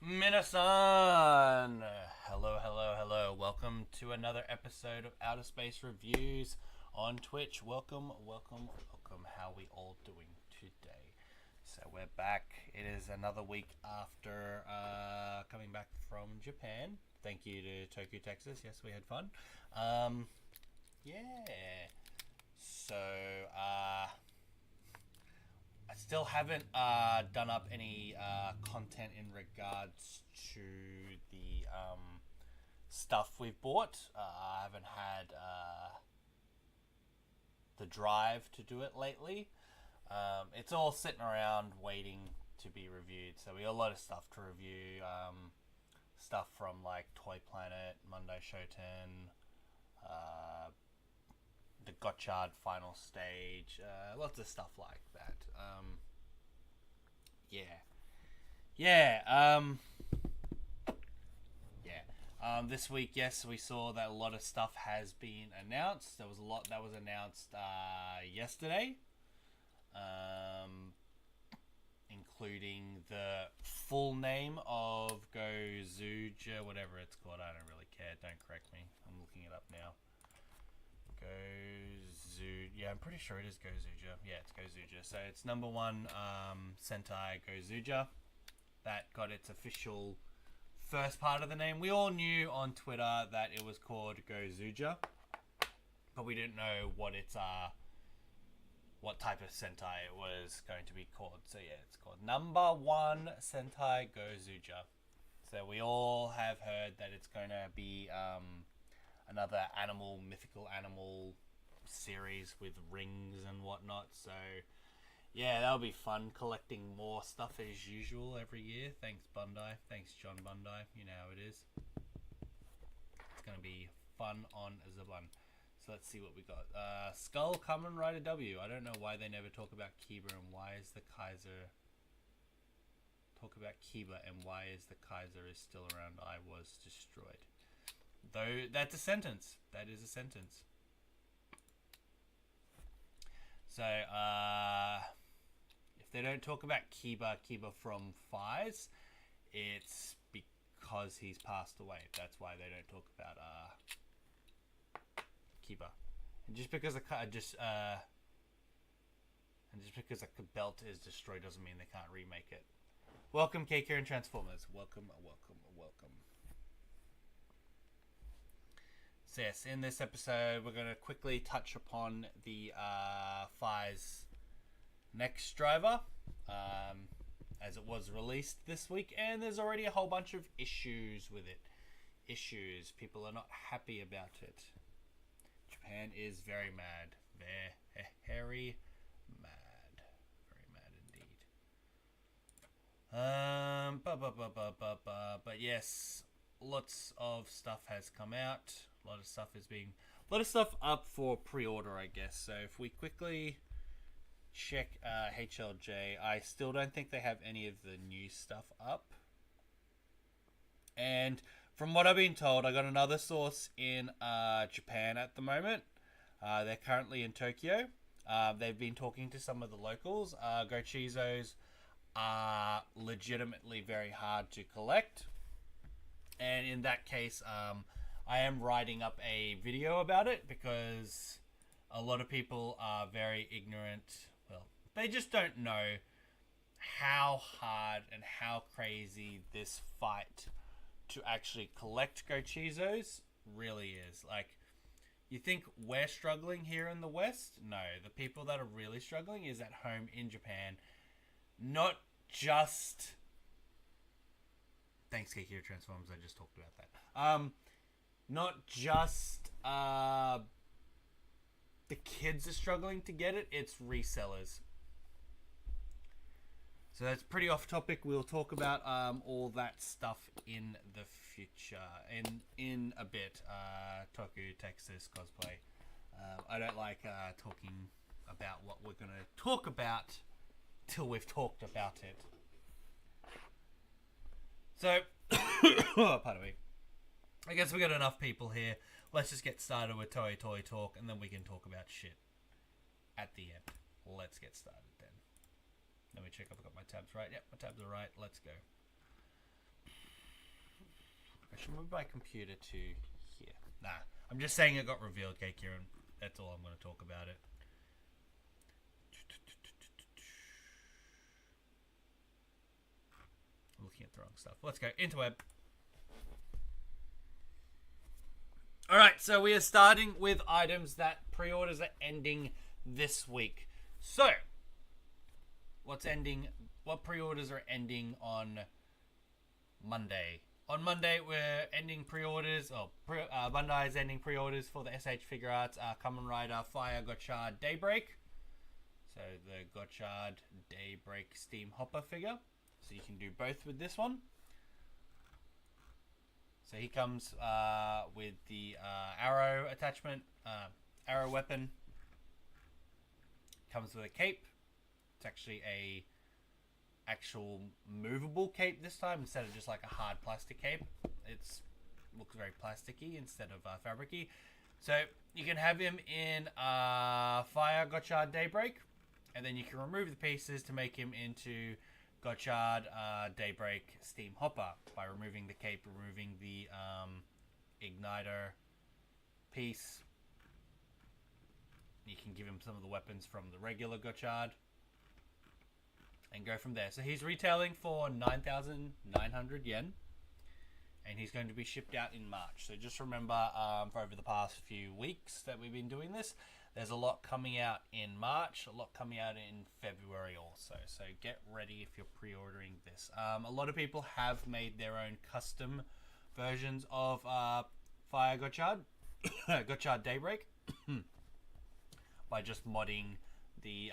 Minasan! Hello, hello, hello. Welcome to another episode of OuttaSpaceReviews on Twitch. Welcome, welcome, welcome. How we all doing today? So we're back. It is another week after coming back from Japan. Thank you to Tokyo, Texas. Yes, we had fun. Yeah. So, I still haven't done up any content in regards to the stuff we've bought. I haven't had the drive to do it lately. It's all sitting around waiting to be reviewed. So we got a lot of stuff to review. Stuff from like Toy Planet, Monday Shoten, the Gotchard final stage, lots of stuff like that. This week, yes, we saw that a lot of stuff has been announced. There was a lot that was announced yesterday, including the full name of Gozuja, whatever it's called. I don't really care. Don't correct me. I'm looking it up now. Yeah, I'm pretty sure it is Gozuja. Yeah, it's Gozuja. So it's number one Sentai Gozuja that got its official first part of the name. We all knew on Twitter that it was called Gozuja, but we didn't know what type of Sentai it was going to be called. So yeah, it's called Number 1 Sentai Gozuja. So we all have heard that it's going to be another mythical animal series with rings and whatnot. So yeah, that'll be fun, collecting more stuff as usual every year. Thanks Bandai, thanks John Bandai, you know how it is. It's going to be fun on Zaban. So let's see what we got. Skull Kamen Rider W. I don't know why they never talk about Kiba and why is the Kaiser... Talk about Kiba and why is the Kaiser is still around. I was destroyed. Though, that's a sentence. That is a sentence. So, if they don't talk about Kiba from Faiz, it's because he's passed away. That's why they don't talk about Kiba. And just because a belt is destroyed doesn't mean they can't remake it. Welcome, KK and Transformers. Welcome, welcome, welcome. So yes, in this episode, we're going to quickly touch upon the Faiz Next Driver, as it was released this week, and there's already a whole bunch of issues with it. People are not happy about it. Japan is very mad. Very mad. But yes, lots of stuff has come out. A lot of stuff up for pre-order, I guess. So if we quickly check HLJ, I still don't think they have any of the new stuff up. And from what I've been told, I got another source in Japan at the moment. They're currently in Tokyo. They've been talking to some of the locals. Gochizos are legitimately very hard to collect, and in that case I am writing up a video about it because a lot of people are very ignorant. Well, they just don't know how hard and how crazy this fight to actually collect Gochizos really is. Like, you think we're struggling here in the West? No, the people that are really struggling is at home in Japan. Not just... Thanks, KQ Transformers, I just talked about that. Not just the kids are struggling to get it, it's resellers. So that's pretty off topic. We'll talk about all that stuff in the future. In a bit. Toku Texas cosplay. I don't like talking about what we're going to talk about till we've talked about it. So, pardon me. I guess we got enough people here. Let's just get started with Toei Talk, and then we can talk about shit at the end. Let's get started then. Let me check if I've got my tabs right. Yep, my tabs are right. Let's go. I should move my computer to here. Nah, I'm just saying it got revealed, okay, Kieran. That's all I'm going to talk about it. I'm looking at the wrong stuff. Let's go. Interweb. Alright, so we are starting with items that pre-orders are ending this week. So, what pre-orders are ending on Monday? On Monday, we're ending pre-orders, Bandai is ending pre-orders for the SH Figure Arts Kamen Rider Fire Gotchard Daybreak. So, the Gotchard Daybreak Steam Hopper figure. So, you can do both with this one. So he comes with the arrow attachment, arrow weapon. Comes with a cape. It's actually a actual movable cape this time instead of just like a hard plastic cape. It's looks very plasticky instead of fabricy. So you can have him in Fire Gotchard Daybreak, and then you can remove the pieces to make him into Gotchard Daybreak Steam Hopper by removing the cape, removing the igniter piece. You can give him some of the weapons from the regular Gotchard and go from there. So he's retailing for 9,900 yen. and he's going to be shipped out in March. So just remember, for over the past few weeks that we've been doing this, there's a lot coming out in March, a lot coming out in February also. So get ready if you're pre-ordering this. A lot of people have made their own custom versions of Fire Gotchard, Gotchard Daybreak, by just modding the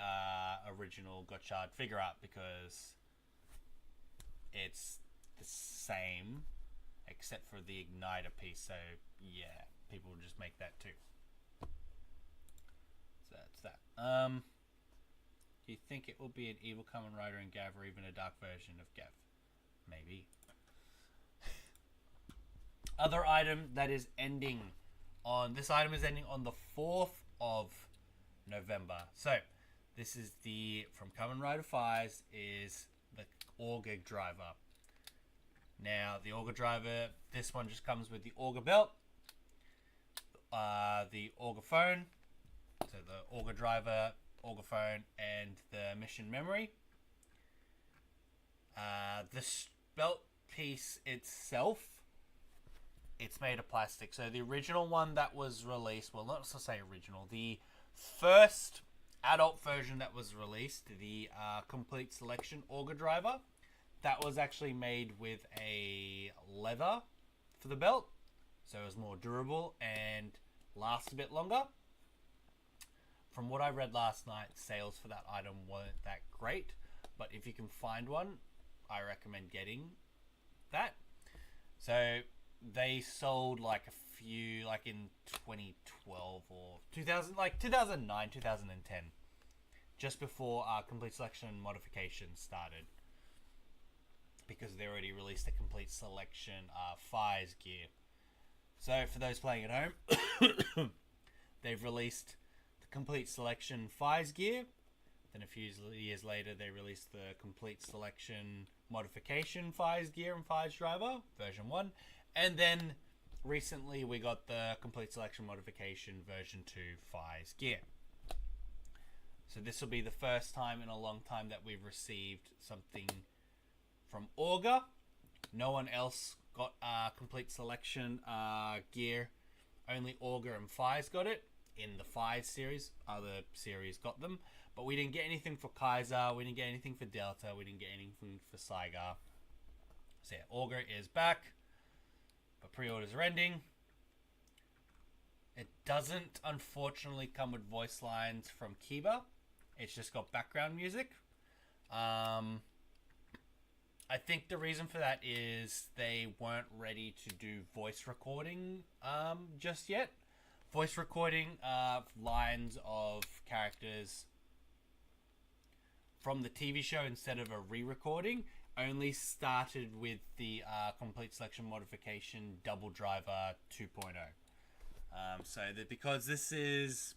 original Gotchard figure art, because it's the same except for the igniter piece. So yeah, people will just make that too. So that's that. Do you think it will be an evil Kamen Rider in Gavv, or even a dark version of Gavv? Maybe. Other item that is ending on, this item is ending on the 4th of November. So this is the, from Kamen Rider Faiz, is the Auger Driver. Now the Auger Driver, this one just comes with the Auger belt, the Auger phone, so the Auger Driver, Auger phone, and the mission memory. This belt piece itself, it's made of plastic. So the original one that was released, well, not to say original, the first adult version that was released, the complete selection Auger Driver, that was actually made with a leather for the belt, so it was more durable and lasts a bit longer. From what I read last night, sales for that item weren't that great, but if you can find one, I recommend getting that. So they sold like a few, like in 2012 or 2000, like 2009, 2010, just before complete selection modification started, because they already released a complete selection Faiz gear. So for those playing at home, they've released the complete selection Faiz gear. Then a few years later, they released the complete selection modification Faiz gear and Faiz driver version 1. And then recently we got the complete selection modification version 2 Faiz gear. So this will be the first time in a long time that we've received something from Auger. No one else got complete selection gear. Only Auger and Faiz got it in the Faiz series. Other series got them, but we didn't get anything for Kaiser. We didn't get anything for Delta. We didn't get anything for Saiga. So yeah, Auger is back, but pre-orders are ending. It doesn't, unfortunately, come with voice lines from Kiba. It's just got background music. I think the reason for that is they weren't ready to do voice recording just yet. Voice recording lines of characters from the TV show instead of a re-recording only started with the complete selection modification Double Driver 2.0. So that because this is,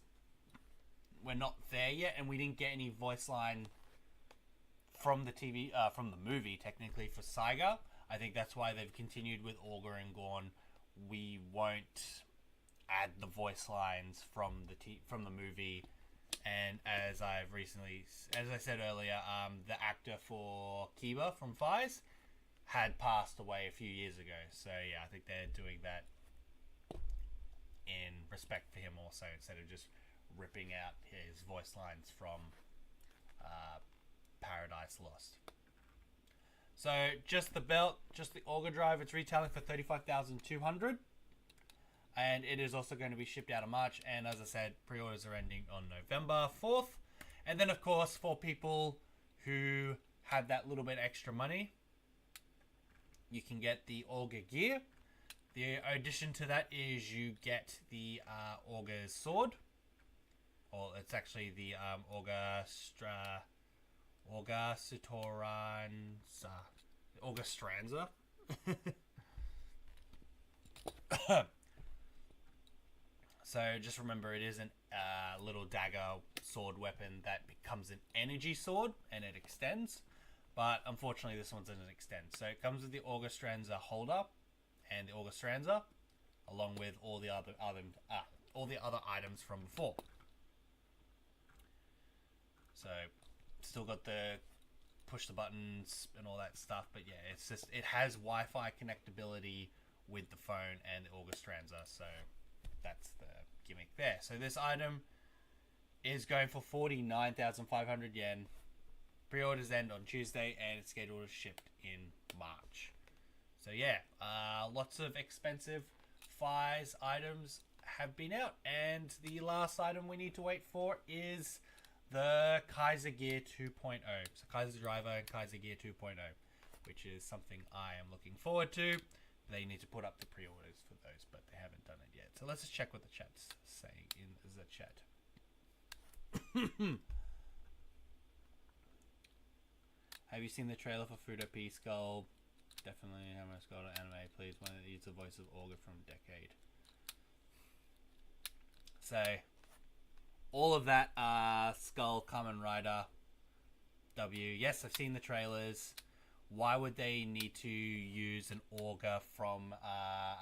we're not there yet, and we didn't get any voice line from the TV, from the movie technically for Saiga. I think that's why they've continued with Auger and gone, we won't add the voice lines from the movie. And as I said earlier, the actor for Kiba from Faiz had passed away a few years ago. So yeah, I think they're doing that in respect for him also, instead of just ripping out his voice lines from Paradise Lost. So just the belt, just the Auger drive, it's retailing for $35,200, and it is also going to be shipped out in March. And as I said, pre-orders are ending on November 4th. And then of course, for people who have that little bit extra money, you can get the Auger gear. The addition to that is you get the Auger's sword, or it's actually the Auger Stranza. So just remember, it is a little dagger sword weapon that becomes an energy sword, and it extends. But unfortunately, this one doesn't extend. So it comes with the Auger Stranza holder and the Auger Stranza, along with all the other items from before. So still got the push the buttons and all that stuff, but yeah, it's just, it has Wi-Fi connectability with the phone and the Auger Stranza. So that's the gimmick there. So this item is going for 49,500 yen. Pre-orders end on Tuesday, and it's scheduled to ship in March. So yeah, lots of expensive Faiz items have been out, and the last item we need to wait for is the Kaiser Gear 2.0. So Kaiser Driver and Kaiser Gear 2.0, which is something I am looking forward to. They need to put up the pre-orders for those, but they haven't done it yet. So let's just check what the chat's saying in the chat. Have you seen the trailer for Fudo P Skull? Definitely have my Skull anime, please. One that uses the voice of Auger from Decade. So, all of that Skull Kamen Rider W. Yes, I've seen the trailers. Why would they need to use an Auger from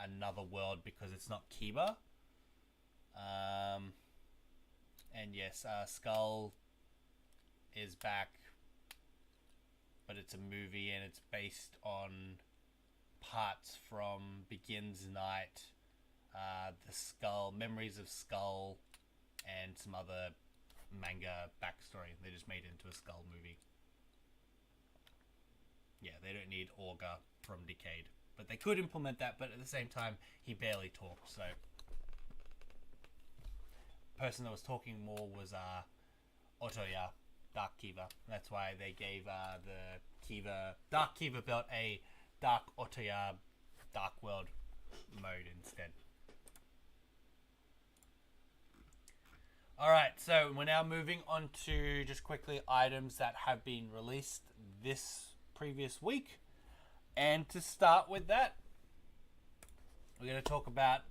another world because it's not Kiba? And yes, Skull is back, but it's a movie and it's based on parts from Begins Night, the Skull, Memories of Skull, and some other manga backstory. They just made it into a Skull movie. Yeah, they don't need Auger from Decade, but they could implement that, but at the same time, he barely talked, so the person that was talking more was Otoya, Dark Kiva. That's why they gave the Dark Kiva belt a Dark Otoya Dark World mode instead. Alright, so we're now moving on to just quickly items that have been released this previous week. And to start with that, we're going to talk about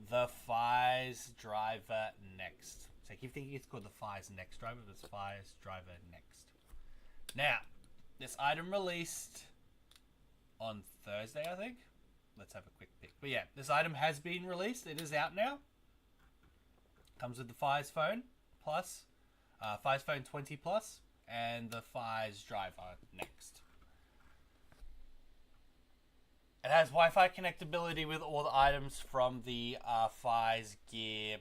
the Faiz Driver Next. So I keep thinking it's called the Faiz Next Driver, but it's Faiz Driver Next. Now, this item released on Thursday, I think. Let's have a quick pick. But yeah, this item has been released. It is out now. Comes with the Faiz Phone Plus, Faiz Phone 20 Plus, and the Faiz Driver Next. It has Wi-Fi connectability with all the items from the Faiz Gear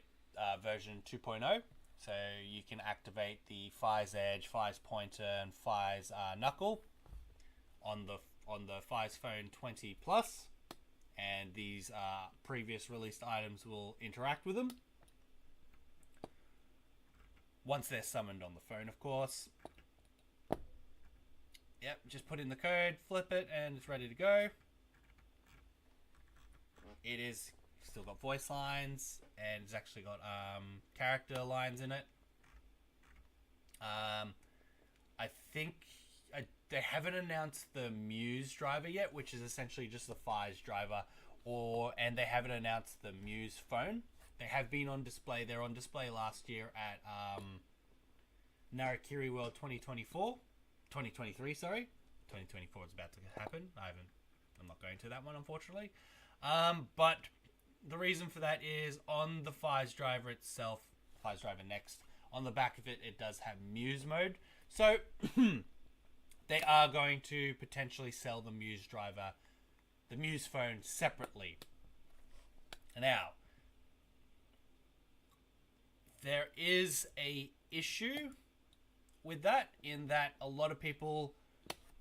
version 2.0. So you can activate the Faiz Edge, Faiz Pointer, and Faiz Knuckle on the Faiz Phone 20 Plus, and these previous released items will interact with them once they're summoned on the phone, of course. Yep, just put in the code, flip it, and it's ready to go. It is still got voice lines, and it's actually got character lines in it. I think they haven't announced the Muse driver yet, which is essentially just the Faiz driver, and they haven't announced the Muse phone. They have been on display. They're on display last year at Narakiri World 2023. Sorry, 2024 is about to happen. I'm not going to that one, unfortunately. But the reason for that is on the Faiz driver itself, Faiz Driver Next, on the back of it, it does have Muse mode. So they are going to potentially sell the Muse driver, the Muse phone separately. Now, there is a issue with that, in that a lot of people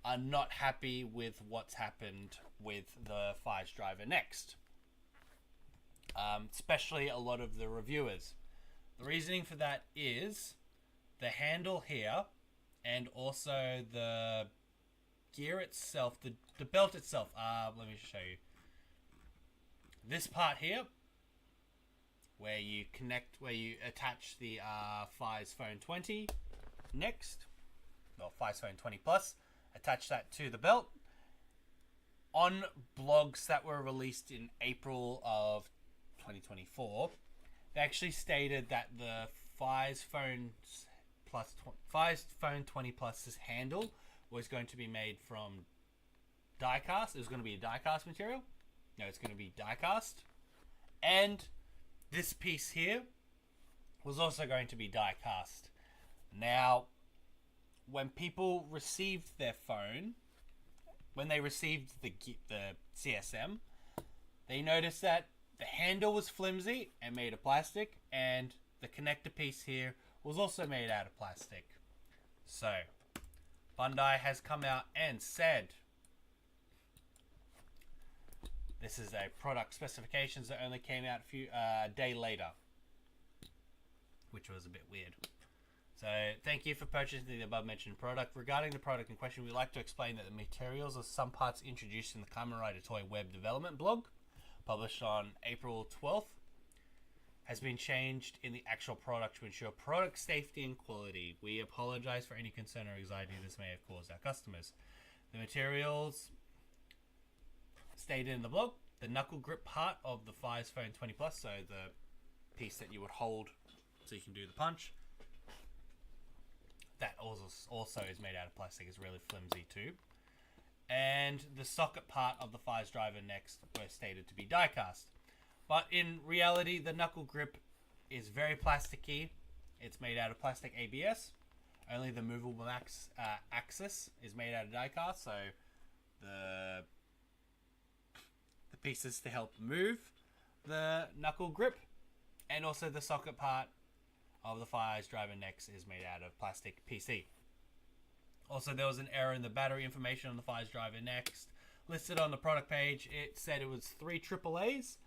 are not happy with what's happened with the Faiz Driver Next. Especially a lot of the reviewers. The reasoning for that is the handle here, and also the gear itself, the belt itself. Let me show you. This part here, where you attach the Faiz Phone 20 Next, well, Faiz Phone 20 Plus, attach that to the belt. On blogs that were released in April of 2024, they actually stated that the Faiz Phone 20 Plus's handle was going to be made from die-cast. It was going to be a die-cast material. No, it's going to be die-cast. And this piece here was also going to be die-cast. Now, when people received their phone, when they received the CSM, they noticed that the handle was flimsy and made of plastic, and the connector piece here was also made out of plastic. So, Bandai has come out and said this is a product specifications that only came out a day later, which was a bit weird. So, thank you for purchasing the above mentioned product. Regarding the product in question, we'd like to explain that the materials of some parts introduced in the Kamen Rider Toy web development blog, published on April 12th, has been changed in the actual product to ensure product safety and quality. We apologize for any concern or anxiety this may have caused our customers. The materials stated in the blog: the knuckle grip part of the Faiz Phone 20 Plus, so the piece that you would hold so you can do the punch, that also is made out of plastic, is really flimsy too. And the socket part of the Faiz driver next were stated to be die cast. But in reality, the knuckle grip is very plasticky. It's made out of plastic ABS. Only the movable axis is made out of die cast, so the pieces to help move the knuckle grip, and also the socket part of the Faiz driver next is made out of plastic PC. Also, there was an error in the battery information on the Faiz driver next. Listed on the product page, it said it was 3 AAAs,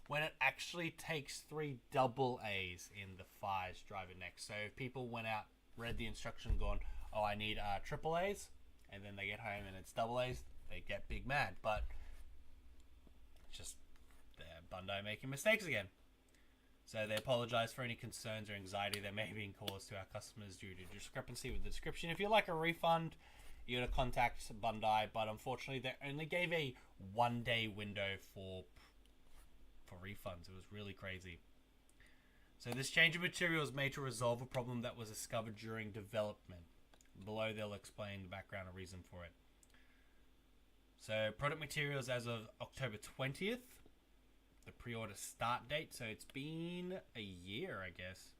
when it actually takes 3 AA's in the Faiz driver next. So if people went out, read the instruction, gone, oh, I need AAAs, and then they get home and it's AA's, they get big mad. But it's just Bandai making mistakes again. So they apologize for any concerns or anxiety that may have been caused to our customers due to discrepancy with the description. If you'd like a refund, you got to contact Bandai, but unfortunately they only gave a 1-day window for refunds. It was really crazy. So this change of material is made to resolve a problem that was discovered during development. Below they'll explain the background and reason for it. So product materials as of October 20th. The pre-order start date, so it's been a year, I guess.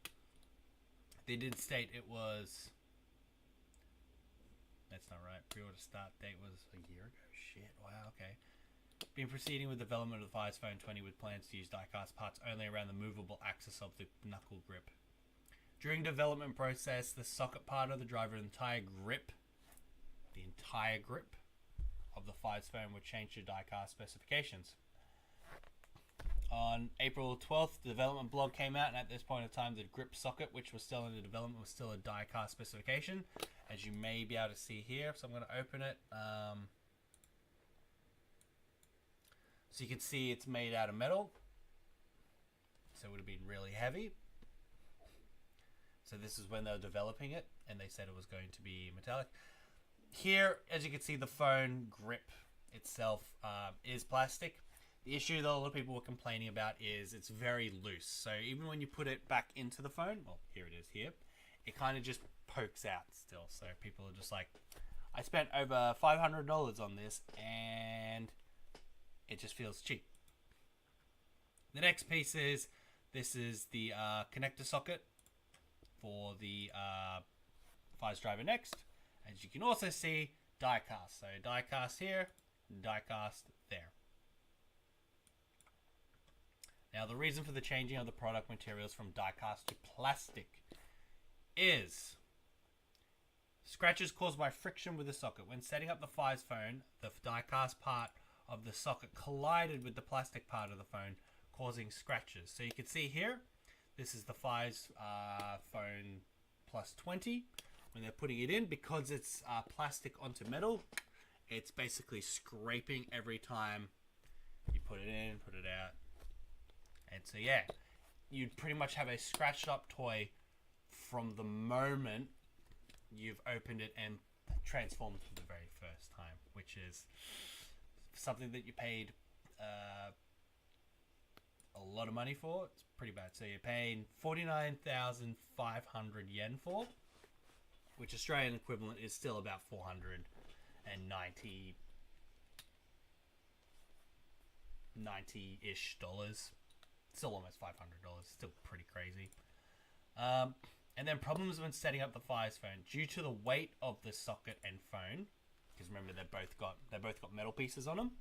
They did state it was... That's not right. Pre-order start date was a year ago. Shit, wow, okay. Been proceeding with development of the Faiz Phone 20 with plans to use die-cast parts only around the movable axis of the knuckle grip. During development process, the socket part of the driver, the entire grip of the Faiz Phone would change to die-cast specifications. On April 12th, the development blog came out, and at this point in time, the grip socket, which was still in the development, was still a die-cast specification, as you may be able to see here. So I'm going to open it. So you can see it's made out of metal. So it would have been really heavy. So this is when they were developing it, and they said it was going to be metallic. Here, as you can see, the phone grip itself is plastic. The issue that a lot of people were complaining about is it's very loose. So even when you put it back into the phone, well, here it is here, it kind of just pokes out still. So people are just like, I spent over $500 on this and it just feels cheap. The next piece is, this is the connector socket for the Faiz driver next. As you can also see, die cast. So die cast here, die cast there. Now, the reason for the changing of the product materials from die-cast to plastic is scratches caused by friction with the socket. When setting up the Faiz phone, the die-cast part of the socket collided with the plastic part of the phone, causing scratches. So you can see here, this is the Faiz phone plus 20. When they're putting it in, because it's plastic onto metal, it's basically scraping every time you put it in, put it out. And so yeah, you'd pretty much have a scratched up toy from the moment you've opened it and transformed for the very first time, which is something that you paid a lot of money for. It's pretty bad. So you're paying 49,500 yen for, which Australian equivalent is still about 90-ish dollars. Still almost $500. Still pretty crazy. And then problems when setting up the Faiz phone due to the weight of the socket and phone, because remember they both got metal pieces on them.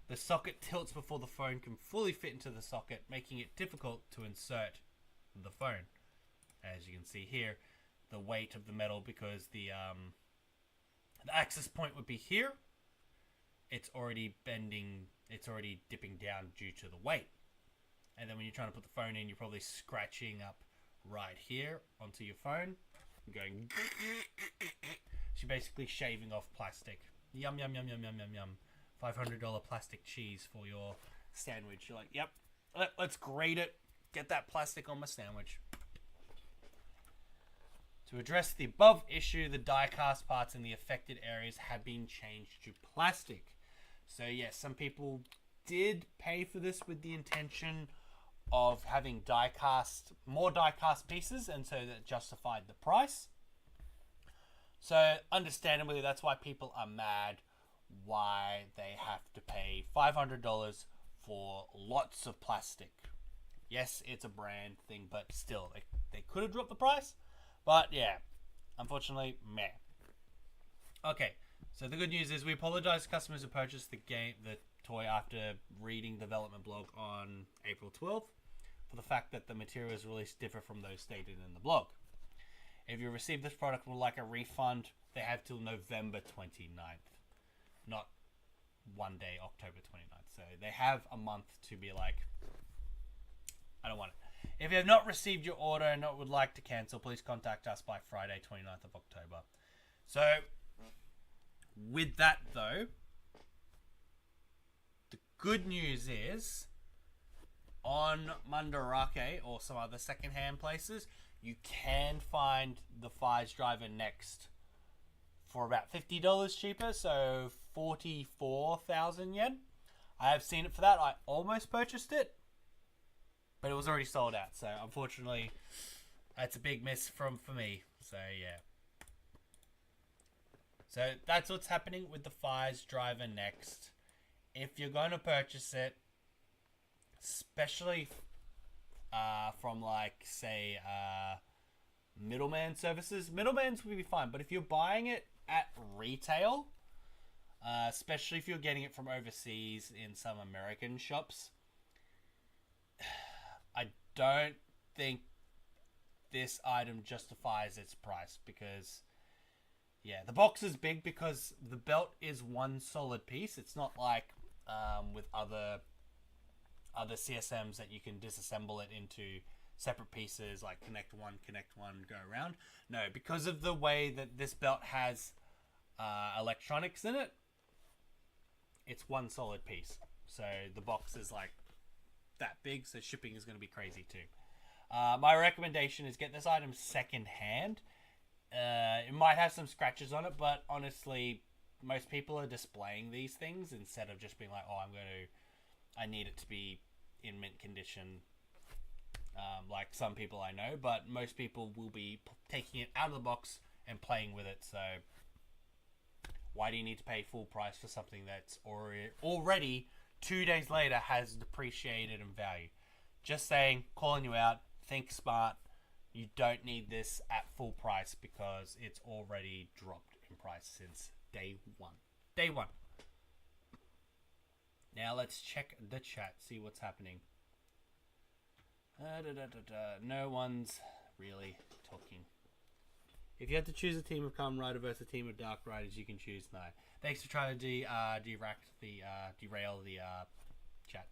the socket tilts before the phone can fully fit into the socket, making it difficult to insert the phone. As you can see here, the weight of the metal, because the access point would be here, it's already bending, it's already dipping down due to the weight. And then when you're trying to put the phone in, you're probably scratching up right here onto your phone, going she's basically shaving off plastic. Yum yum yum yum yum yum yum. $500 plastic cheese for your sandwich. You're like, yep, let's grate it, get that plastic on my sandwich. To address the above issue, the die-cast parts in the affected areas have been changed to plastic. So yes, some people did pay for this with the intention of having more die-cast pieces, and so that justified the price. So understandably, that's why people are mad, why they have to pay $500 for lots of plastic. Yes, it's a brand thing, but still, they could have dropped the price. But yeah, unfortunately, meh. Okay, so the good news is we apologize to customers who purchased the toy after reading the development blog on April 12th for the fact that the materials released differ from those stated in the blog. If you receive this product and would like a refund, they have till November 29th. Not one day, October 29th. So they have a month to be like, I don't want it. If you have not received your order and would like to cancel, please contact us by Friday, 29th of October. So, with that though, the good news is, on Mandarake or some other secondhand places, you can find the Faiz driver next for about $50 cheaper, so 44,000 yen. I have seen it for that. I almost purchased it, but it was already sold out. So unfortunately, that's a big miss for me. So yeah. So that's what's happening with the Faiz driver next. If you're going to purchase it, especially from like say middleman services, middlemans will be fine. But if you're buying it at retail, especially if you're getting it from overseas in some American shops, I don't think this item justifies its price, because yeah, the box is big because the belt is one solid piece. It's not like with other CSMs that you can disassemble it into separate pieces, like connect one, go around. No, because of the way that this belt has electronics in it, it's one solid piece. So the box is like that big, so shipping is going to be crazy too. My recommendation is get this item second hand. It might have some scratches on it, but honestly, most people are displaying these things instead of just being like, oh, I need it to be in mint condition, like some people I know, but most people will be taking it out of the box and playing with it. So why do you need to pay full price for something that's already 2 days later has depreciated in value? Just saying, calling you out, think smart. You don't need this at full price because it's already dropped in price since day one. Day one. Now let's check the chat, see what's happening. No one's really talking. If you had to choose a team of Kamen Rider versus a team of Dark Riders, you can choose no. Thanks for trying to derail the chat.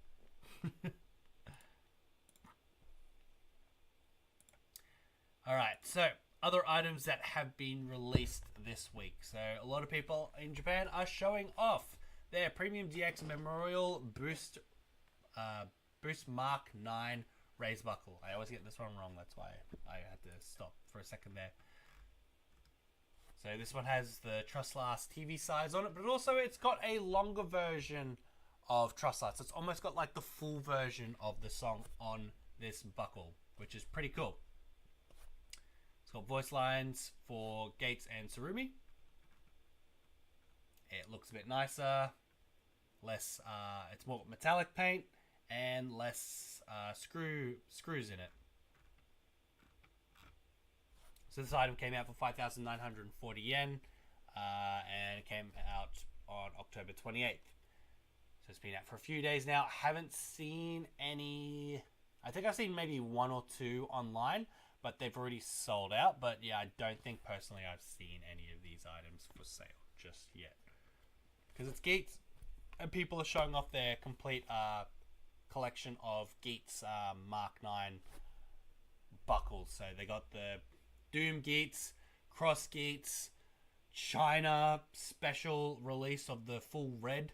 Alright, so other items that have been released this week. So a lot of people in Japan are showing off their Premium DX Memorial Boost Mark 9 Raise Buckle. I always get this one wrong, that's why I had to stop for a second there. So this one has the Trust Last TV size on it, but also it's got a longer version of Trust Last. It's almost got like the full version of the song on this buckle, which is pretty cool. It's got voice lines for Gates and Tsurumi. It looks a bit nicer, less, it's more metallic paint and less screws in it. So this item came out for 5,940 yen, and it came out on October 28th. So it's been out for a few days now. Haven't seen any. I think I've seen maybe 1 or 2 online, but they've already sold out. But yeah, I don't think personally I've seen any of these items for sale just yet. Because it's Geats, and people are showing off their complete collection of Geats Mark 9 buckles. So they got the Doom Geats, Cross Geats, China special release of the full red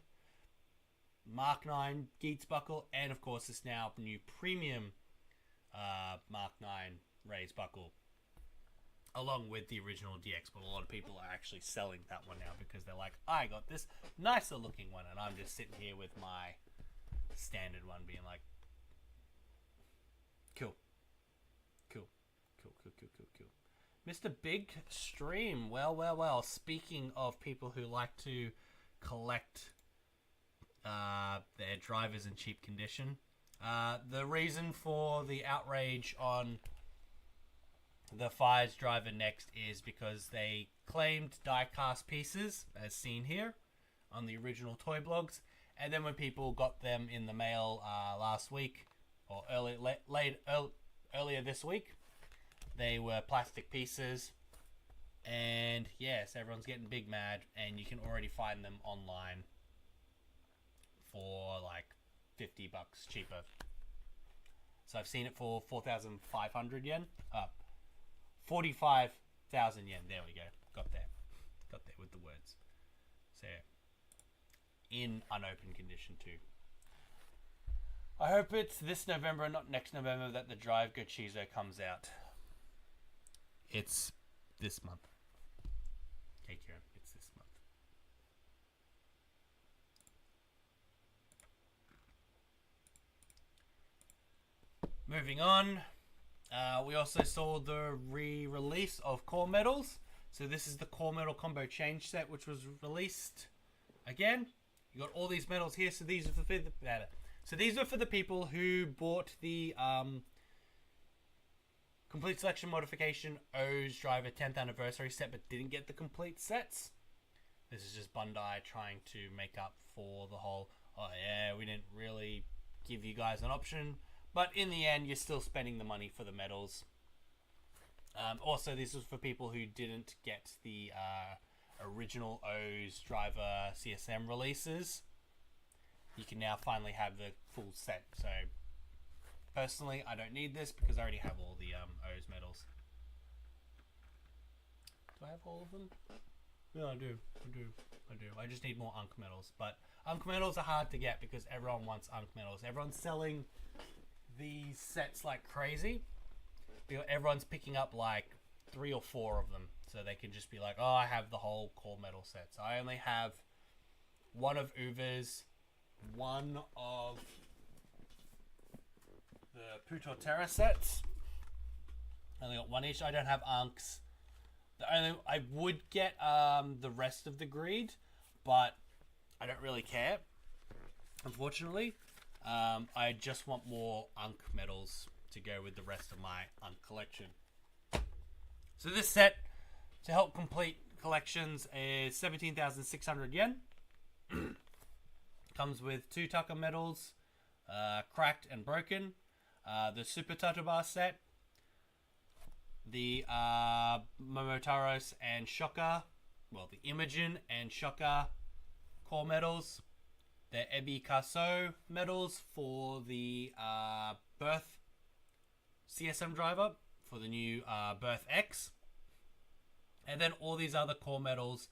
Mark 9 Geats buckle, and of course this now new premium Mark 9 raised buckle, along with the original DX. But a lot of people are actually selling that one now because they're like, I got this nicer looking one, and I'm just sitting here with my standard one being like, cool. Mr. Big Stream, well, speaking of people who like to collect their drivers in cheap condition, the reason for the outrage on the Faiz driver next is because they claimed die-cast pieces, as seen here on the original toy blogs, and then when people got them in the mail last week, or earlier this week, they were plastic pieces, and yes, everyone's getting big mad, and you can already find them online for like $50 cheaper. So I've seen it for 4,500 yen. 45,000 yen. There we go. Got there with the words. So in unopened condition too. I hope it's this November and not next November that the Drive Go Chizo comes out. It's this month. Okay, Kieran, it's this month. Moving on, we also saw the re-release of Core Medals. So this is the Core Medal Combo Change Set, which was released again. You got all these medals here. So these are for the people who bought the Complete Selection Modification O's Driver 10th Anniversary set but didn't get the complete sets. This is just Bandai trying to make up for the whole, oh yeah, we didn't really give you guys an option. But in the end, you're still spending the money for the medals. Also, this was for people who didn't get the original O's Driver CSM releases. You can now finally have the full set. So personally, I don't need this because I already have all the O's medals. Do I have all of them? Yeah, I do. I just need more Unk medals. But Unk medals are hard to get because everyone wants Unk medals. Everyone's selling these sets like crazy. Everyone's picking up like 3 or 4 of them. So they can just be like, oh, I have the whole Core Medal set. So I only have one of Uva's, one of the Puto Terra sets. I only got one each. I don't have Unks. I would get the rest of the Greed, but I don't really care, unfortunately. I just want more Unk medals to go with the rest of my Unk collection. So this set, to help complete collections, is 17,600 yen. Comes with 2 Tucker medals, cracked and broken. The Super Tatoba set, the Momotaros and Shocker, well, the Imogen and Shocker core medals, the Ebi Kaso medals for the Birth CSM driver for the new Birth X, and then all these other core medals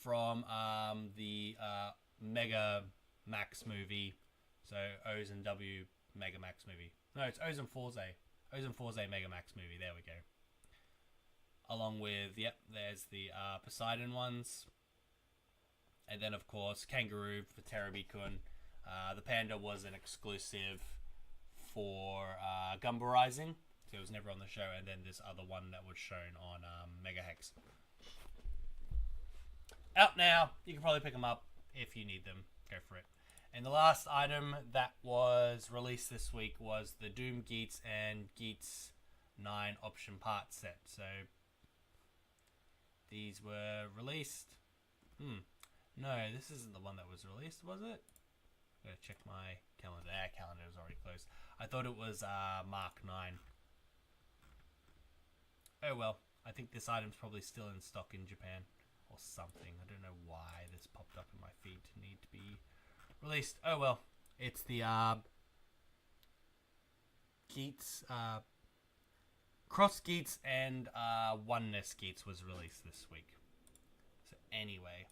from the Mega Max movie, so O's and W Mega Max movie. No, it's O's and Forze Mega Max movie. There we go. Along with, yep, there's the Poseidon ones. And then, of course, Kangaroo for Terubi-kun. The Panda was an exclusive for Ganbarizing, so it was never on the show. And then this other one that was shown on Mega Hex. Out now. You can probably pick them up if you need them. Go for it. And the last item that was released this week was the Doom Geats and Geats 9 option part set. So these were released. No, this isn't the one that was released, was it? Gotta check my calendar. Calendar is already closed. I thought it was Mark 9. Oh well, I think this item's probably still in stock in Japan or something. I don't know why this popped up in my feed to need to be released. Oh well, it's the Geats, Cross Geats and Oneness Geats was released this week. So anyway,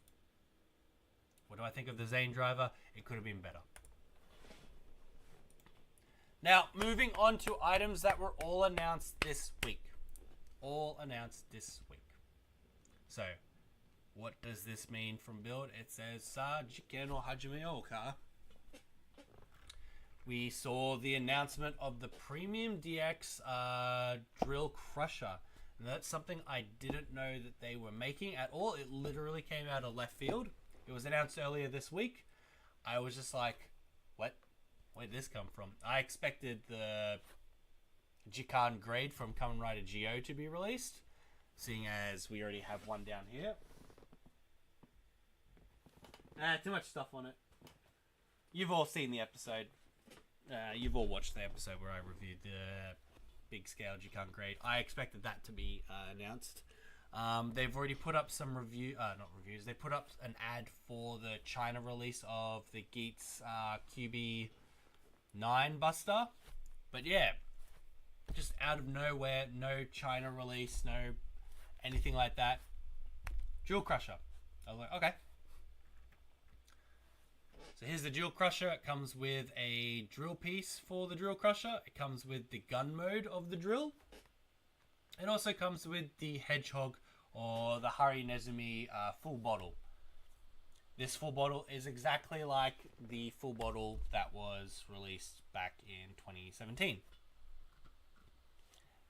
what do I think of the Zane driver? It could have been better. Now, moving on to items that were all announced this week. So, what does this mean from build? It says, Sa Jiken no Hajime ka. We saw the announcement of the Premium DX Drill Crusher. And that's something I didn't know that they were making at all. It literally came out of left field. It was announced earlier this week. I was just like, what? Where'd this come from? I expected the Jikan grade from Kamen Rider Geo to be released, seeing as we already have one down here. Too much stuff on it. You've all seen the episode. You've all watched the episode where I reviewed the big scale Jikan grade. I expected that to be announced. They've already put up some not reviews. They put up an ad for the China release of the Geats QB9 Buster. But yeah, just out of nowhere, no China release, no anything like that. Jewel Crusher. I was like, okay. So here's the Jewel Crusher. It comes with a drill piece for the Drill Crusher. It comes with the gun mode of the drill. It also comes with the Hedgehog or the Hari Nezumi full bottle. This full bottle is exactly like the full bottle that was released back in 2017.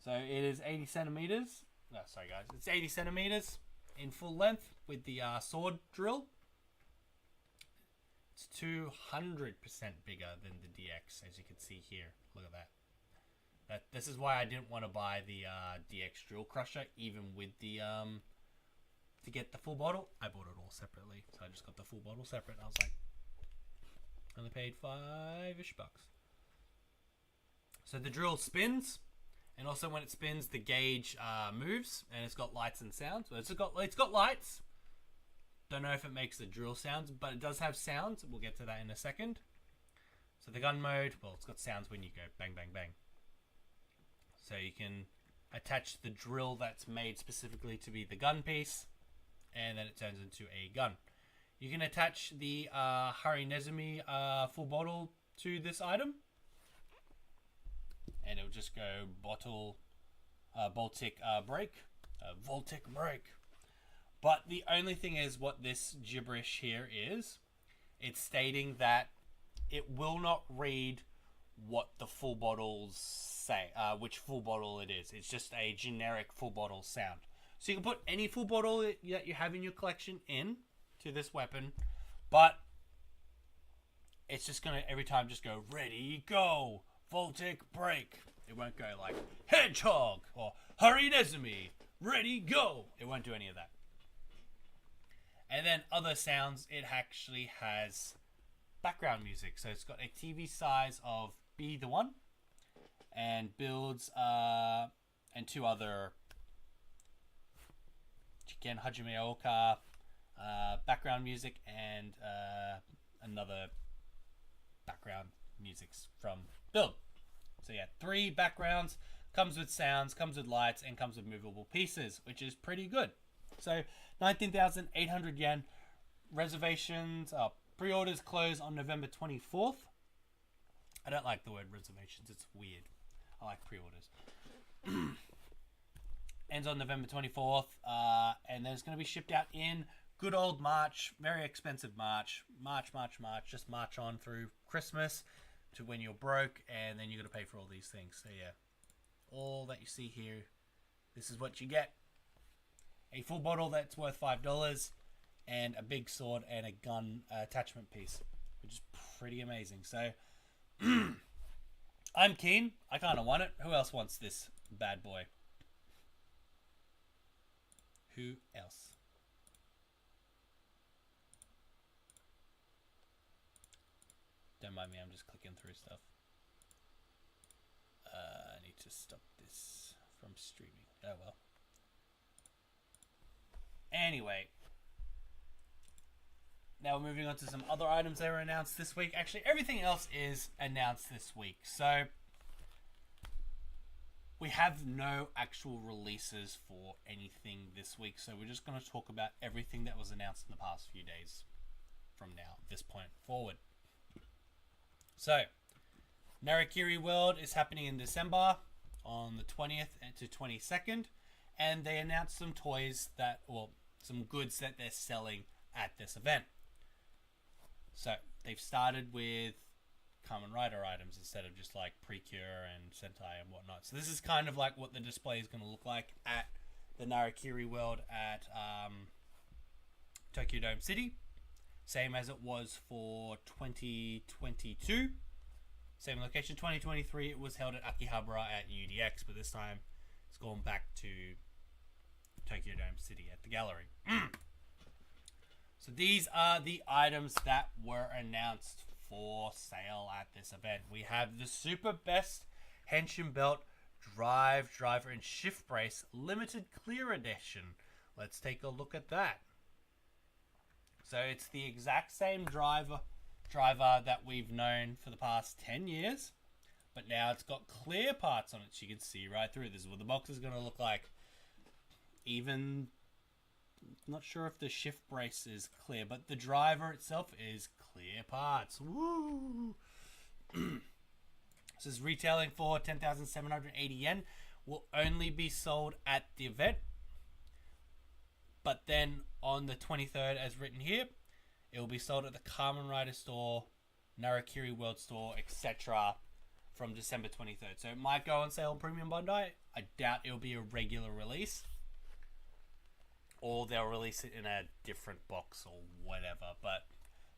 So it is 80 centimeters. No, sorry guys. It's 80 centimeters in full length with the sword drill. It's 200% bigger than the DX, as you can see here. Look at that. This is why I didn't want to buy the DX Drill Crusher, even with the to get the full bottle. I bought it all separately, so I just got the full bottle separate. I was like, only paid $5-ish. So the drill spins, and also when it spins, the gauge moves, and it's got lights and sounds. So it's got lights. Don't know if it makes the drill sounds, but it does have sounds. We'll get to that in a second. So the gun mode, well, it's got sounds when you go bang, bang, bang. So you can attach the drill that's made specifically to be the gun piece, and then it turns into a gun. You can attach the Hari Nezumi full bottle to this item, and it'll just go Voltic break. But the only thing is, what this gibberish here is, it's stating that it will not read what the full bottles say, which full bottle it is. It's just a generic full bottle sound. So you can put any full bottle that you have in your collection in to this weapon, but it's just going to every time just go, ready, go, Voltic break. It won't go like, Hedgehog or Hari Nezumi, ready, go. It won't do any of that. And then other sounds, it actually has background music. So it's got a TV size of Be the One, and builds and two other Jiken Hajime Oka background music, and another background music from build. So yeah, 3 backgrounds, comes with sounds, comes with lights, and comes with movable pieces, which is pretty good. So 19,800 yen. Reservations, pre-orders close on November 24th. I don't like the word reservations, it's weird. I like pre-orders. Ends on November 24th, and then it's going to be shipped out in good old March. Very expensive March. March. Just march on through Christmas to when you're broke, and then you're going to pay for all these things. So yeah, all that you see here, this is what you get. A full bottle that's worth $5, and a big sword and a gun attachment piece, which is pretty amazing. So I'm keen. I kind of want it. Who else wants this bad boy? Who else? Don't mind me, I'm just clicking through stuff. I need to stop this from streaming. Oh well. Anyway. Now we're moving on to some other items that were announced this week. Actually, everything else is announced this week. So, we have no actual releases for anything this week. So, we're just going to talk about everything that was announced in the past few days from now, this point forward. So, Narakiri World is happening in December on the 20th to 22nd. And they announced some toys that, or some goods that they're selling at this event. So, they've started with Kamen Rider items instead of just like Precure and Sentai and whatnot. So, this is kind of like what the display is going to look like at the Narakiri World at Tokyo Dome City. Same as it was for 2022. Same location. 2023, it was held at Akihabara at UDX, but this time it's gone back to Tokyo Dome City at the gallery. So these are the items that were announced for sale at this event. We have the Super Best Henshin Belt Drive, Driver, and Shift Brace Limited Clear Edition. Let's take a look at that. So it's the exact same driver that we've known for the past 10 years. But now it's got clear parts on it. So you can see right through. This is what the box is going to look like. Even... not sure if the shift brace is clear, but the driver itself is clear parts. Woo! This is retailing for 10,780 yen. Will only be sold at the event. But then on the 23rd, as written here, it will be sold at the Kamen Rider store, Narakiri World store, etc. from December 23rd. So it might go on sale on Premium Bandai. I doubt it will be a regular release. Or they'll release it in a different box or whatever. But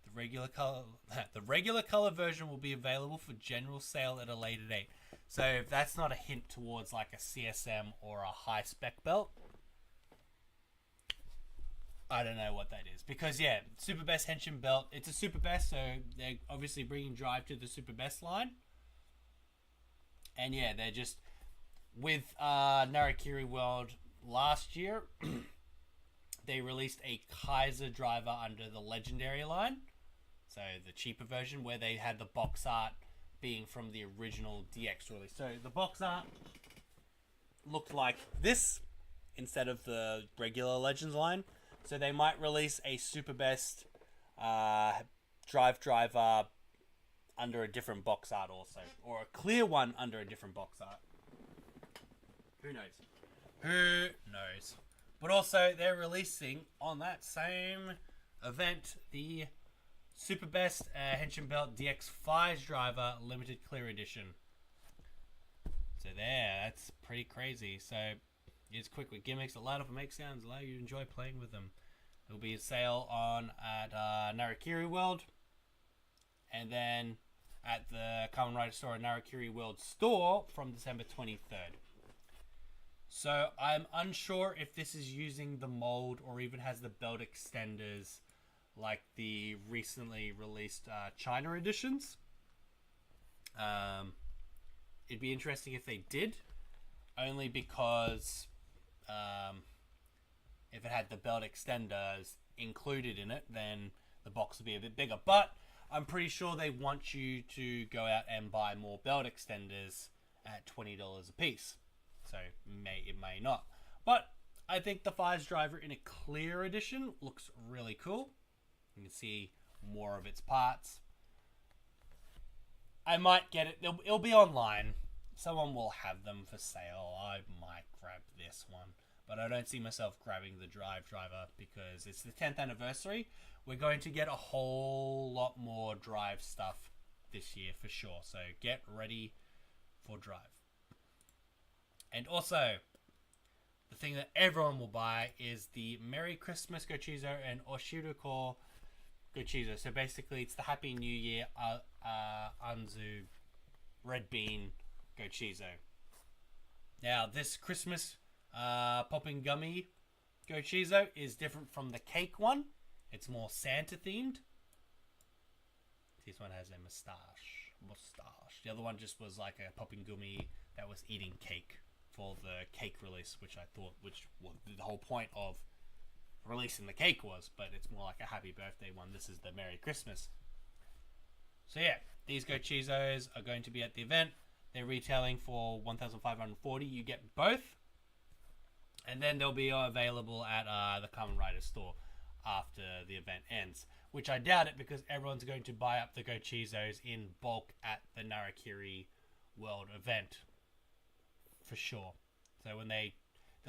the regular color version will be available for general sale at a later date. So if that's not a hint towards like a CSM or a high spec belt, I don't know what that is. Because yeah, Super Best Henshin Belt, it's a Super Best, so they're obviously bringing Drive to the Super Best line. And yeah, they're just with Narakiri World last year. They released a Kaiser driver under the Legendary line. So the cheaper version where they had the box art being from the original DX release. So the box art looked like this instead of the regular Legends line. So they might release a Super Best Drive driver under a different box art also. Or a clear one under a different box art. Who knows? Who knows? But also, they're releasing on that same event the Super Best Henshin Belt DX Faiz Driver Limited Clear Edition. So there, that's pretty crazy. So it's quick with gimmicks, allow it to make sounds, allow you to enjoy playing with them. It will be a sale on at Narakiri World, and then at the Kamen Rider store at Narakiri World store from December 23rd. So I'm unsure if this is using the mold or even has the belt extenders like the recently released China editions. It'd be interesting if they did, only because if it had the belt extenders included in it, then the box would be a bit bigger. But I'm pretty sure they want you to go out and buy more belt extenders at $20 a piece. So it may not. But I think the Faiz driver in a clear edition looks really cool. You can see more of its parts. I might get it. It'll be online. Someone will have them for sale. I might grab this one. But I don't see myself grabbing the Drive driver because it's the 10th anniversary. We're going to get a whole lot more Drive stuff this year for sure. So get ready for Drive. And also, the thing that everyone will buy is the Merry Christmas Gochizo and Oshiroko Gochizo. So basically, it's the Happy New Year Anzu Red Bean Gochizo. Now, this Christmas popping gummy Gochizo is different from the cake one. It's more Santa themed. This one has a mustache. The other one just was like a popping gummy that was eating cake for the cake release, which I thought, well, the whole point of releasing the cake was, but it's more like a happy birthday one. This is the Merry Christmas. So yeah, these Go Chizos are going to be at the event. They're retailing for $1,540. You get both, and then they'll be available at the Kamen Rider store after the event ends, which I doubt it, because everyone's going to buy up the Go Chizos in bulk at the Narakiri World event for sure. So when they're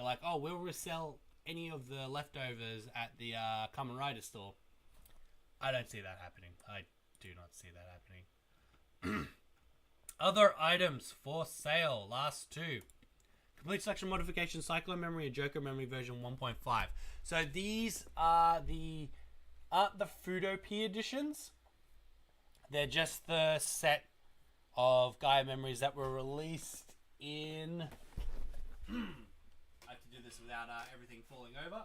like, oh, we'll resell any of the leftovers at the Kamen Rider store, I don't see that happening. I do not see that happening. Other items for sale, last two. Complete Selection Modification Cyclone Memory and Joker Memory version 1.5. So these aren't the Fudo-P editions. They're just the set of Gaia memories that were released in... I have to do this without everything falling over.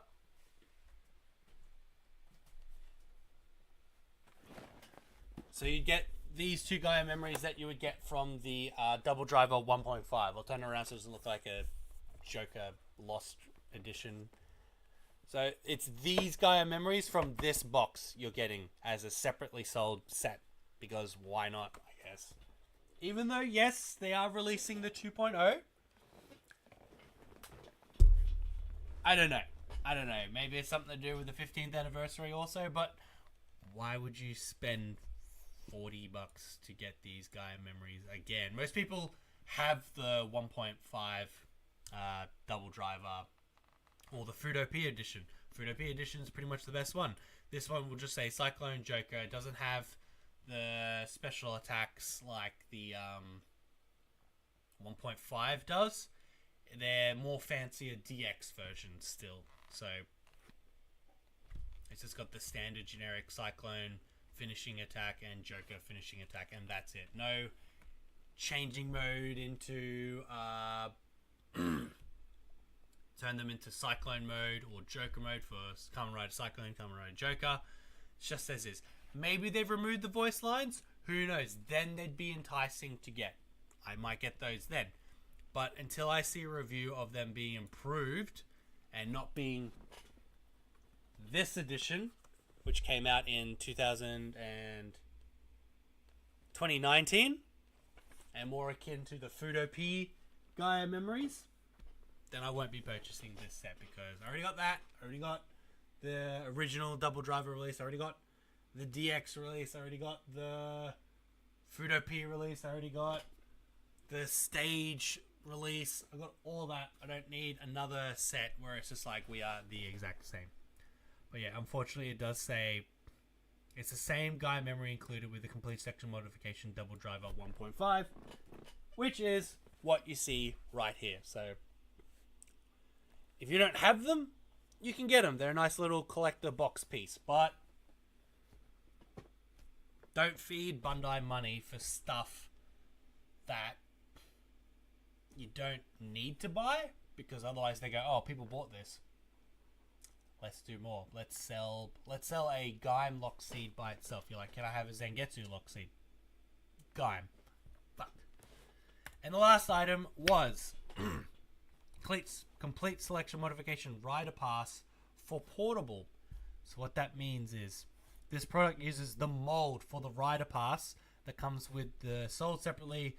So you get these two Gaia memories that you would get from the Double Driver 1.5. I'll turn it around so it doesn't look like a Joker Lost edition. So it's these Gaia memories from this box you're getting as a separately sold set. Because why not, I guess. Even though, yes, they are releasing the 2.0. I don't know. Maybe it's something to do with the 15th anniversary also, but why would you spend $40 to get these Gaia memories again? Most people have the 1.5 Double Driver or the Fudo-P edition. Fudo-P edition is pretty much the best one. This one will just say Cyclone Joker. It doesn't have the special attacks like the 1.5 does. They're more fancier DX versions still. So it's just got the standard generic Cyclone finishing attack and Joker finishing attack, and that's it. No changing mode into turn them into Cyclone mode or Joker mode for Kamen Rider Cyclone, Kamen Rider Joker. It's just as is. Maybe they've removed the voice lines. Who knows? Then they'd be enticing to get. I might get those then. But until I see a review of them being improved and not being this edition, which came out in 2019, and more akin to the Fudo-P Gaia memories, then I won't be purchasing this set, because I already got that. I already got the original Double Driver release. I already got the DX release. I already got the Fudo-P release. I already got the stage release. I got all that. I don't need another set where it's just like we are the exact same. But yeah, unfortunately it does say it's the same Gaia memory included with the complete section modification Double Driver 1.5, which is what you see right here. So if you don't have them, you can get them. They're a nice little collector box piece, but don't feed Bandai money for stuff that you don't need to buy, because otherwise they go, oh, people bought this. Let's do more. Let's sell a Gaim lock seed by itself. You're like, can I have a Zangetsu lock seed? Gaim. Fuck. And the last item was complete selection modification rider pass for portable. So what that means is this product uses the mold for the rider pass that comes with the sold separately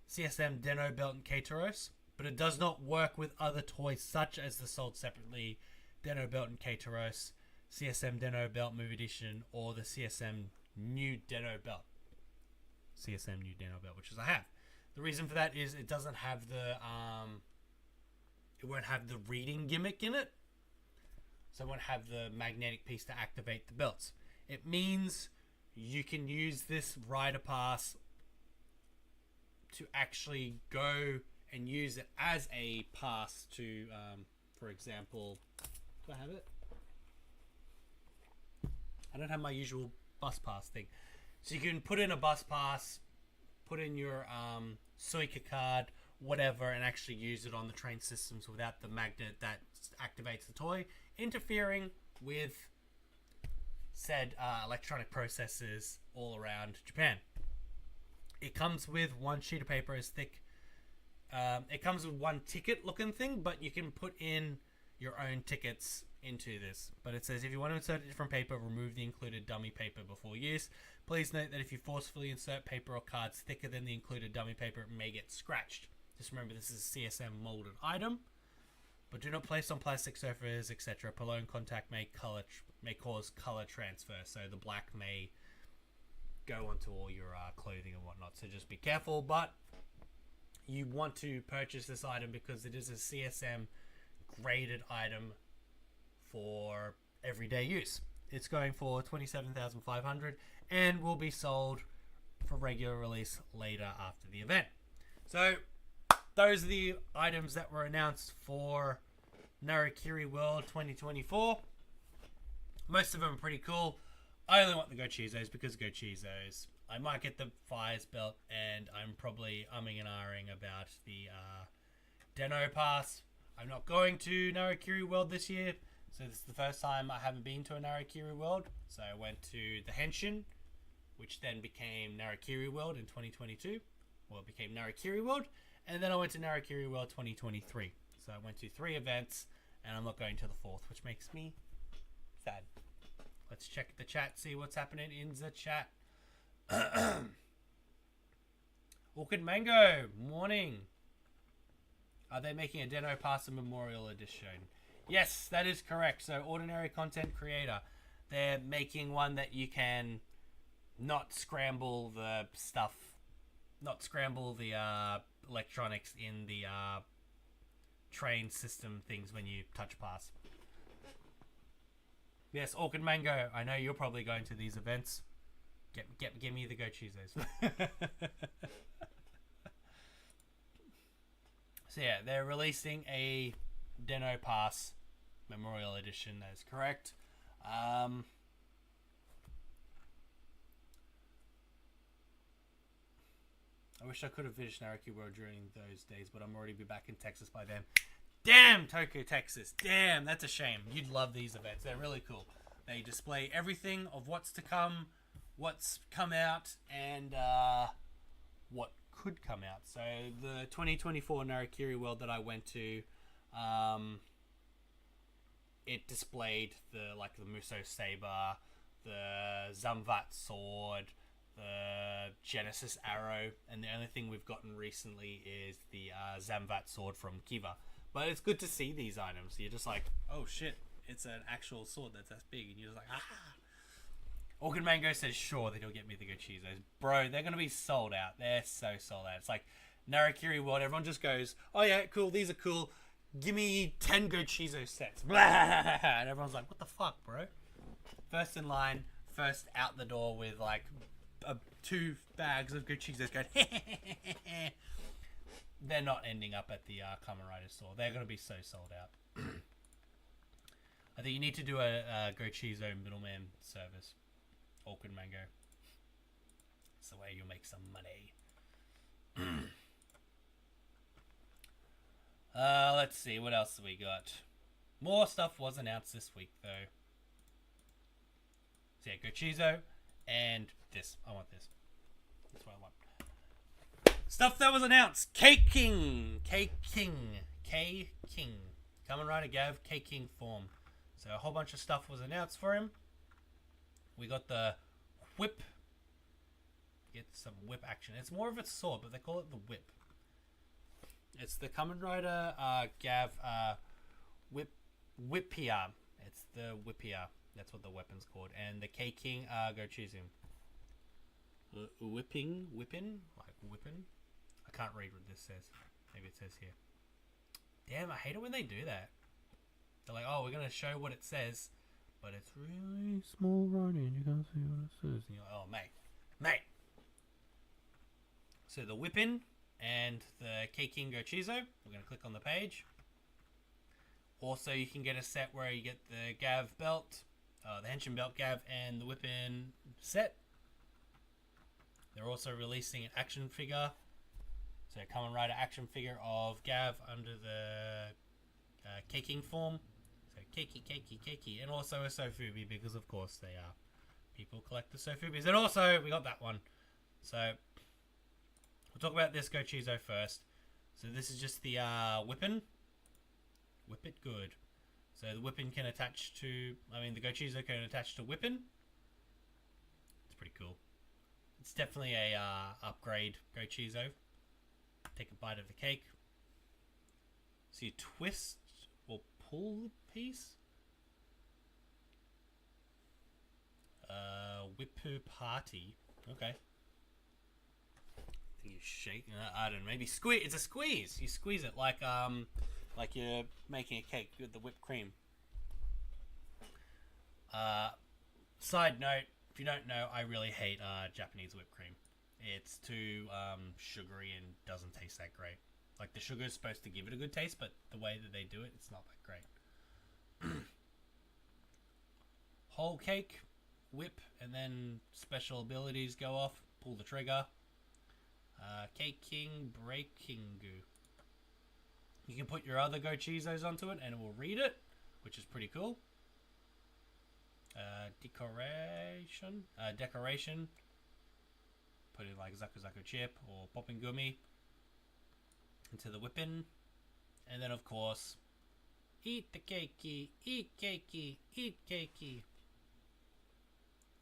CSM Deno belt and Katoros, but it does not work with other toys such as the sold separately Deno belt and Katoros, CSM Deno belt Move Edition, or the CSM new Deno belt. CSM new Deno belt, which is I have. The reason for that is it doesn't have the it won't have the reading gimmick in it, so it won't have the magnetic piece to activate the belts. It means you can use this rider pass to actually go and use it as a pass to, for example, do I have it? I don't have my usual bus pass thing. So you can put in a bus pass, put in your Suica card, whatever, and actually use it on the train systems without the magnet that activates the toy interfering with said electronic processors all around Japan. It comes with one sheet of paper as thick. It comes with one ticket looking thing, but you can put in your own tickets into this. But it says if you want to insert a different paper, remove the included dummy paper before use. Please note that if you forcefully insert paper or cards thicker than the included dummy paper, it may get scratched. Just remember this is a CSM molded item. But do not place on plastic sofas, etc. Prolonged contact may cause color transfer. So the black may go onto all your clothing and whatnot. So just be careful. But you want to purchase this item because it is a CSM graded item for everyday use. It's going for $27,500 and will be sold for regular release later after the event. So those are the items that were announced for Narakiri World 2024. Most of them are pretty cool. I only want the Gochizos because Gochizos. I might get the Faiz belt, and I'm probably umming and ahhing about the Deno Pass. I'm not going to Narakiri World this year, so this is the first time I haven't been to a Narakiri World. So I went to the Henshin, which then became Narakiri World in 2022. Well, it became Narakiri World, and then I went to Narakiri World 2023. So I went to 3 events, and I'm not going to the 4th, which makes me sad. Let's check the chat, see what's happening in the chat. Orchid Mango, morning. Are they making a Deno Pass Memorial Edition? Yes, that is correct. So, ordinary content creator. They're making one that you can not scramble the stuff, not scramble the electronics in the train system things when you touch pass. Yes, Orchid Mango. I know you're probably going to these events. Give me the Gochizos. So yeah, they're releasing a Deno Pass Memorial Edition. That is correct. I wish I could have finished Naruki World during those days, but I'm already be back in Texas by then. Damn, Tokyo, Texas. Damn, that's a shame. You'd love these events. They're really cool. They display everything of what's to come, what's come out, and what could come out. So the 2024 Narakiri World that I went to, it displayed the Muso Saber, the Zamvat Sword, the Genesis Arrow, and the only thing we've gotten recently is the Zamvat Sword from Kiva. But it's good to see these items. You're just like, oh shit, it's an actual sword that's big, and you're just like, ah. Orchid Mango says, sure, that he'll get me the Gochizos. Bro, they're going to be sold out. They're so sold out. It's like Narakiri World. Everyone just goes, oh yeah, cool, these are cool. Give me 10 Gochizo sets. And everyone's like, what the fuck, bro? First in line, first out the door with like 2 bags of Gochizos going, they're not ending up at the Kamen Rider store. They're going to be so sold out. I think you need to do a Gochizo middleman service. Orchid Mango. It's the way you'll make some money. Let's see. What else have we got? More stuff was announced this week, though. So yeah, Gochizo and this. I want this. That's what I want. Stuff that was announced. K-King. Kamen Rider Gavv K-King form. So a whole bunch of stuff was announced for him. We got the whip. Get some whip action. It's more of a sword, but they call it the whip. It's the Kamen Rider Gavv Whippia. It's the Whippia. That's what the weapon's called. And the K-King Gochizum. Whipping? Like whipping? I can't read what this says. Maybe it says here. Damn, I hate it when they do that. They're like, oh, we're going to show what it says, but it's really small writing. You can't see what it says. And you're like, oh, mate. So the whipping and the K-King Gochizo. We're going to click on the page. Also, you can get a set where you get the Gavv belt, the Henshin belt Gavv, and the whipping set. They're also releasing an action figure. So Kamen Rider action figure of Gavv under the K-King form. So Keiki, and also a Sofubi because of course they are People collect the Sofubies. And also, we got that one. So, we'll talk about this Gochizo first. So, this is just the Whippin. Whip it good. So, the Whippin can attach to... I mean, the Gochizo can attach to Whippin. It's pretty cool. It's definitely a upgrade Gochizo. Take a bite of the cake. So, you twist or pull the piece. Whipper party. Okay. I think you shake. I don't know. Maybe squeeze. It's a squeeze. You squeeze it like you're making a cake with the whipped cream. Side note: if you don't know, I really hate Japanese whipped cream. It's too sugary and doesn't taste that great. Like the sugar is supposed to give it a good taste, but the way that they do it, it's not that great. Whole cake. Whip, and then special abilities go off. Pull the trigger. Caking, breaking goo. You can put your other Gochizos onto it and it will read it, which is pretty cool. Decoration. Put in like Zaku Zaku chip or popping gummy into the whipping. And then of course, eat the cakey, eat cakey, eat cakey.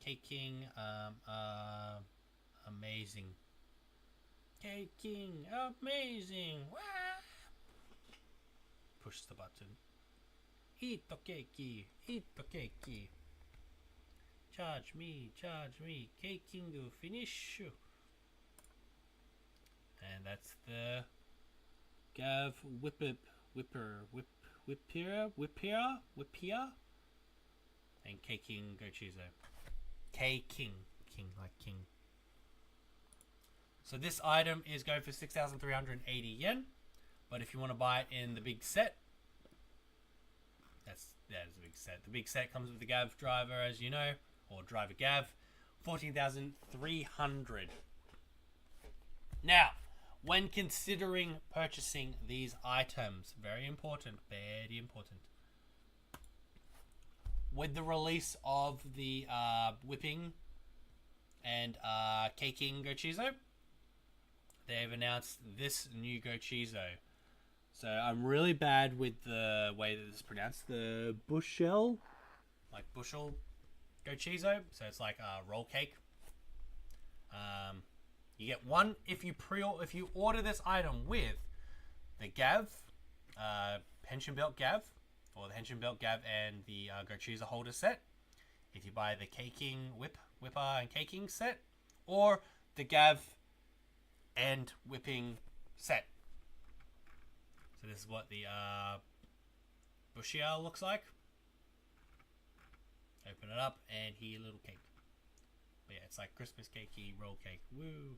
Caking, amazing. Caking, amazing. Wah! Push the button. Eat the cakey, eat the cakey. Charge me, caking to finish. And that's the Gavv Whippier, and caking Gochizo. King like king. So this item is going for 6,380 yen, but if you want to buy it in the big set, that is a big set. The big set comes with the Gavv driver, as you know, or driver Gavv, 14,300. Now, when considering purchasing these items, very important, with the release of the whipping and caking Gochizo, they've announced this new Gochizo. So I'm really bad with the way that this is pronounced. The bushel, like bushel Gochizo. So it's like a roll cake. You get one if you order this item with the Gavv, Henshin Belt Gavv, or the Henshin Belt Gavv and the Gochizo holder set. If you buy the caking whipper and caking set, or the Gavv and whipping set. So this is what the bushia looks like. Open it up and here, little cake. But yeah, it's like Christmas cakey, roll cake. Woo!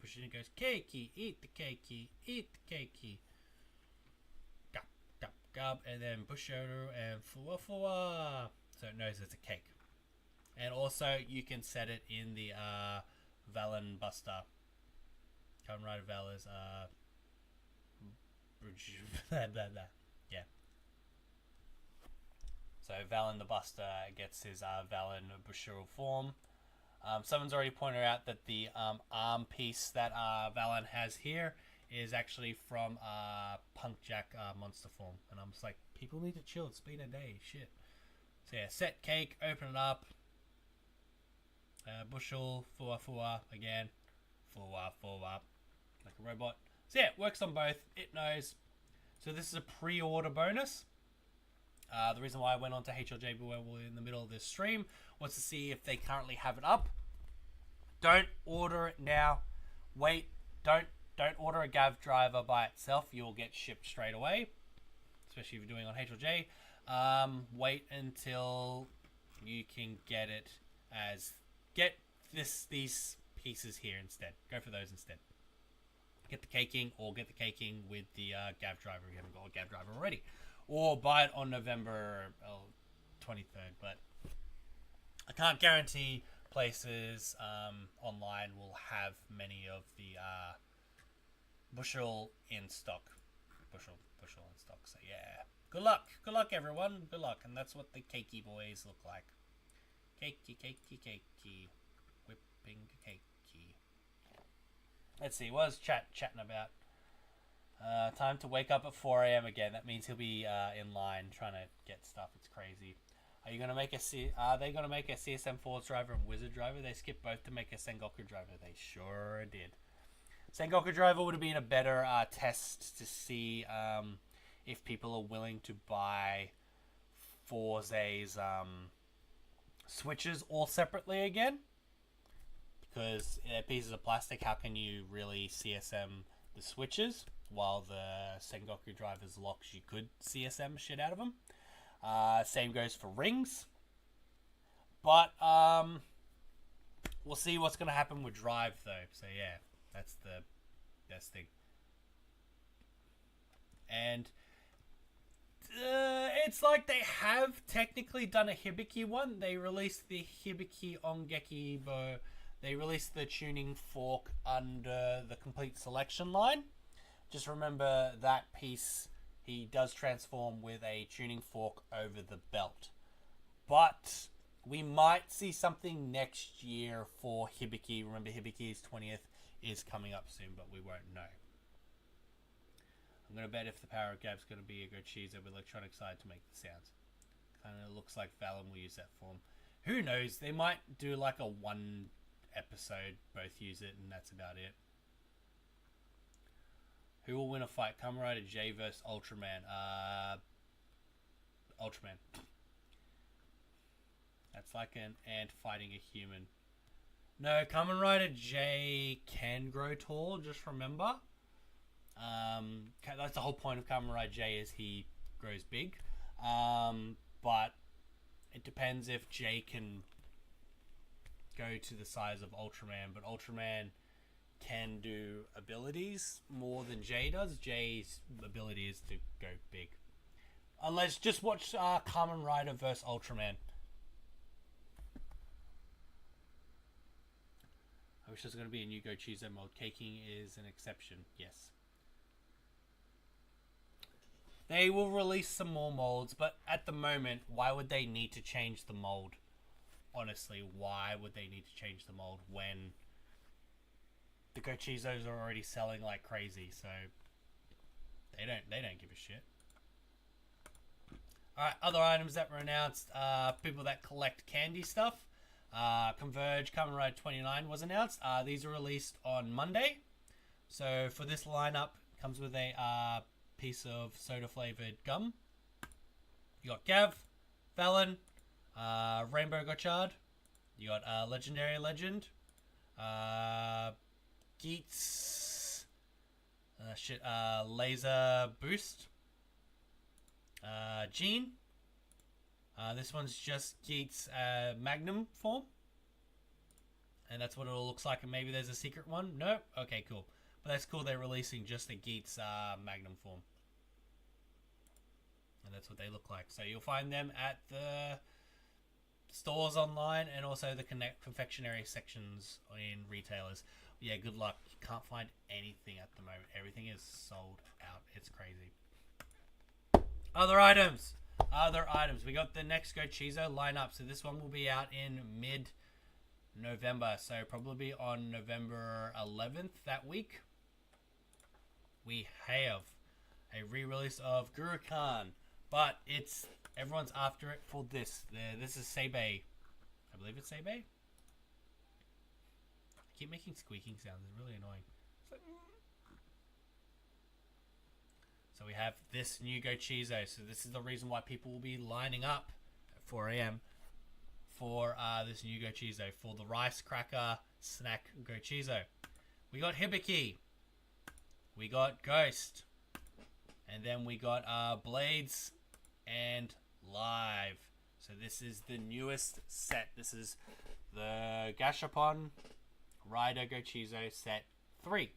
Push it in, it goes cakey, eat the cakey, eat the cakey. Gub, and then Bushodo and Fuwa. So it knows it's a cake. And also you can set it in the Valen Buster. Kamen Rider Val is yeah. So Valen the Buster gets his Valen Bushiro form. Someone's already pointed out that the arm piece that Valen has here is actually from Punk Jack monster form, and I'm just like, people need to chill. It's been a day, shit. So yeah, set cake, open it up. Bushel, Fuwa again, Fuwa, like a robot. So yeah, it works on both. It knows. So this is a pre-order bonus. The reason why I went on to HLJ in the middle of this stream was to see if they currently have it up. Don't order it now. Wait. Don't order a Gavv driver by itself. You will get shipped straight away, especially if you're doing on HLJ. Wait until you can get it these pieces here instead. Go for those instead. Get the caking, or get the caking with the Gavv driver if you haven't got a Gavv driver already. Or buy it on November 23rd. But I can't guarantee places online will have many of the bushel in stock. Bushel in stock. So yeah. Good luck everyone. Good luck. And that's what the cakey boys look like. Cakey, cakey, cakey. Whipping cakey. Let's see, what was chatting about? Time to wake up at 4 a.m. again. That means he'll be in line trying to get stuff. It's crazy. Are you gonna make Are they gonna make a CSM Force driver and Wizard driver? They skipped both to make a Sengoku driver. They sure did. Sengoku driver would have been a better test to see if people are willing to buy Forze's switches all separately again. Because they're pieces of plastic, how can you really CSM the switches? While the Sengoku driver's locks, you could CSM shit out of them. Same goes for rings. But we'll see what's going to happen with drive, though. So yeah, that's the best thing. And it's like they have technically done a Hibiki one. They released the Hibiki Ongeki Bo. They released the tuning fork under the complete selection line. Just remember that piece, he does transform with a tuning fork over the belt. But we might see something next year for Hibiki. Remember, Hibiki's 20th is coming up soon, but we won't know. I'm going to bet if the power of Gavv's going to be a Gochizo with electronic side to make the sounds. Kind of looks like Valen will use that form. Who knows? They might do like a one episode, both use it, and that's about it. Who will win a fight? Kamen Rider J versus Ultraman. Ultraman. That's like an ant fighting a human. No, Kamen Rider J can grow tall, just remember. That's the whole point of Kamen Rider J, is he grows big. But it depends if J can go to the size of Ultraman. But Ultraman can do abilities more than J does. J's ability is to go big. Unless, just watch Kamen Rider vs Ultraman. I wish there's going to be a new Gochizo mode. Caking is an exception. Yes. They will release some more molds, but at the moment, why would they need to change the mold? Honestly, why would they need to change the mold when the Gochizos are already selling like crazy? So they don't give a shit. Alright, other items that were announced, people that collect candy stuff. Converge Kamen Rider 29 was announced. These are released on Monday. So for this lineup, comes with a piece of soda flavored gum. You got Gavv, Valen, Rainbow Gochard. You got Legendary Legend, Geets, Laser Boost, Gene. This one's just Geets Magnum form. And that's what it all looks like. And maybe there's a secret one. Nope. Okay, cool. But that's cool. They're releasing just the Geets Magnum form. And that's what they look like. So you'll find them at the stores online and also the confectionery sections in retailers. Yeah, good luck. You can't find anything at the moment. Everything is sold out. It's crazy. Other items. We got the next Gochizo lineup. So this one will be out in mid-November. So probably on November 11th that week. We have a re-release of Guru Khan. But everyone's after it for this. This is Seibei. I believe it's Seibei. I keep making squeaking sounds. It's really annoying. So we have this new Gochizo. So this is the reason why people will be lining up at 4 a.m. for this new Gochizo. For the Rice Cracker Snack Gochizo. We got Hibiki. We got Ghost. And then we got Blades and Live. So this is the newest set. This is the Gashapon Rider Gochizo set 3.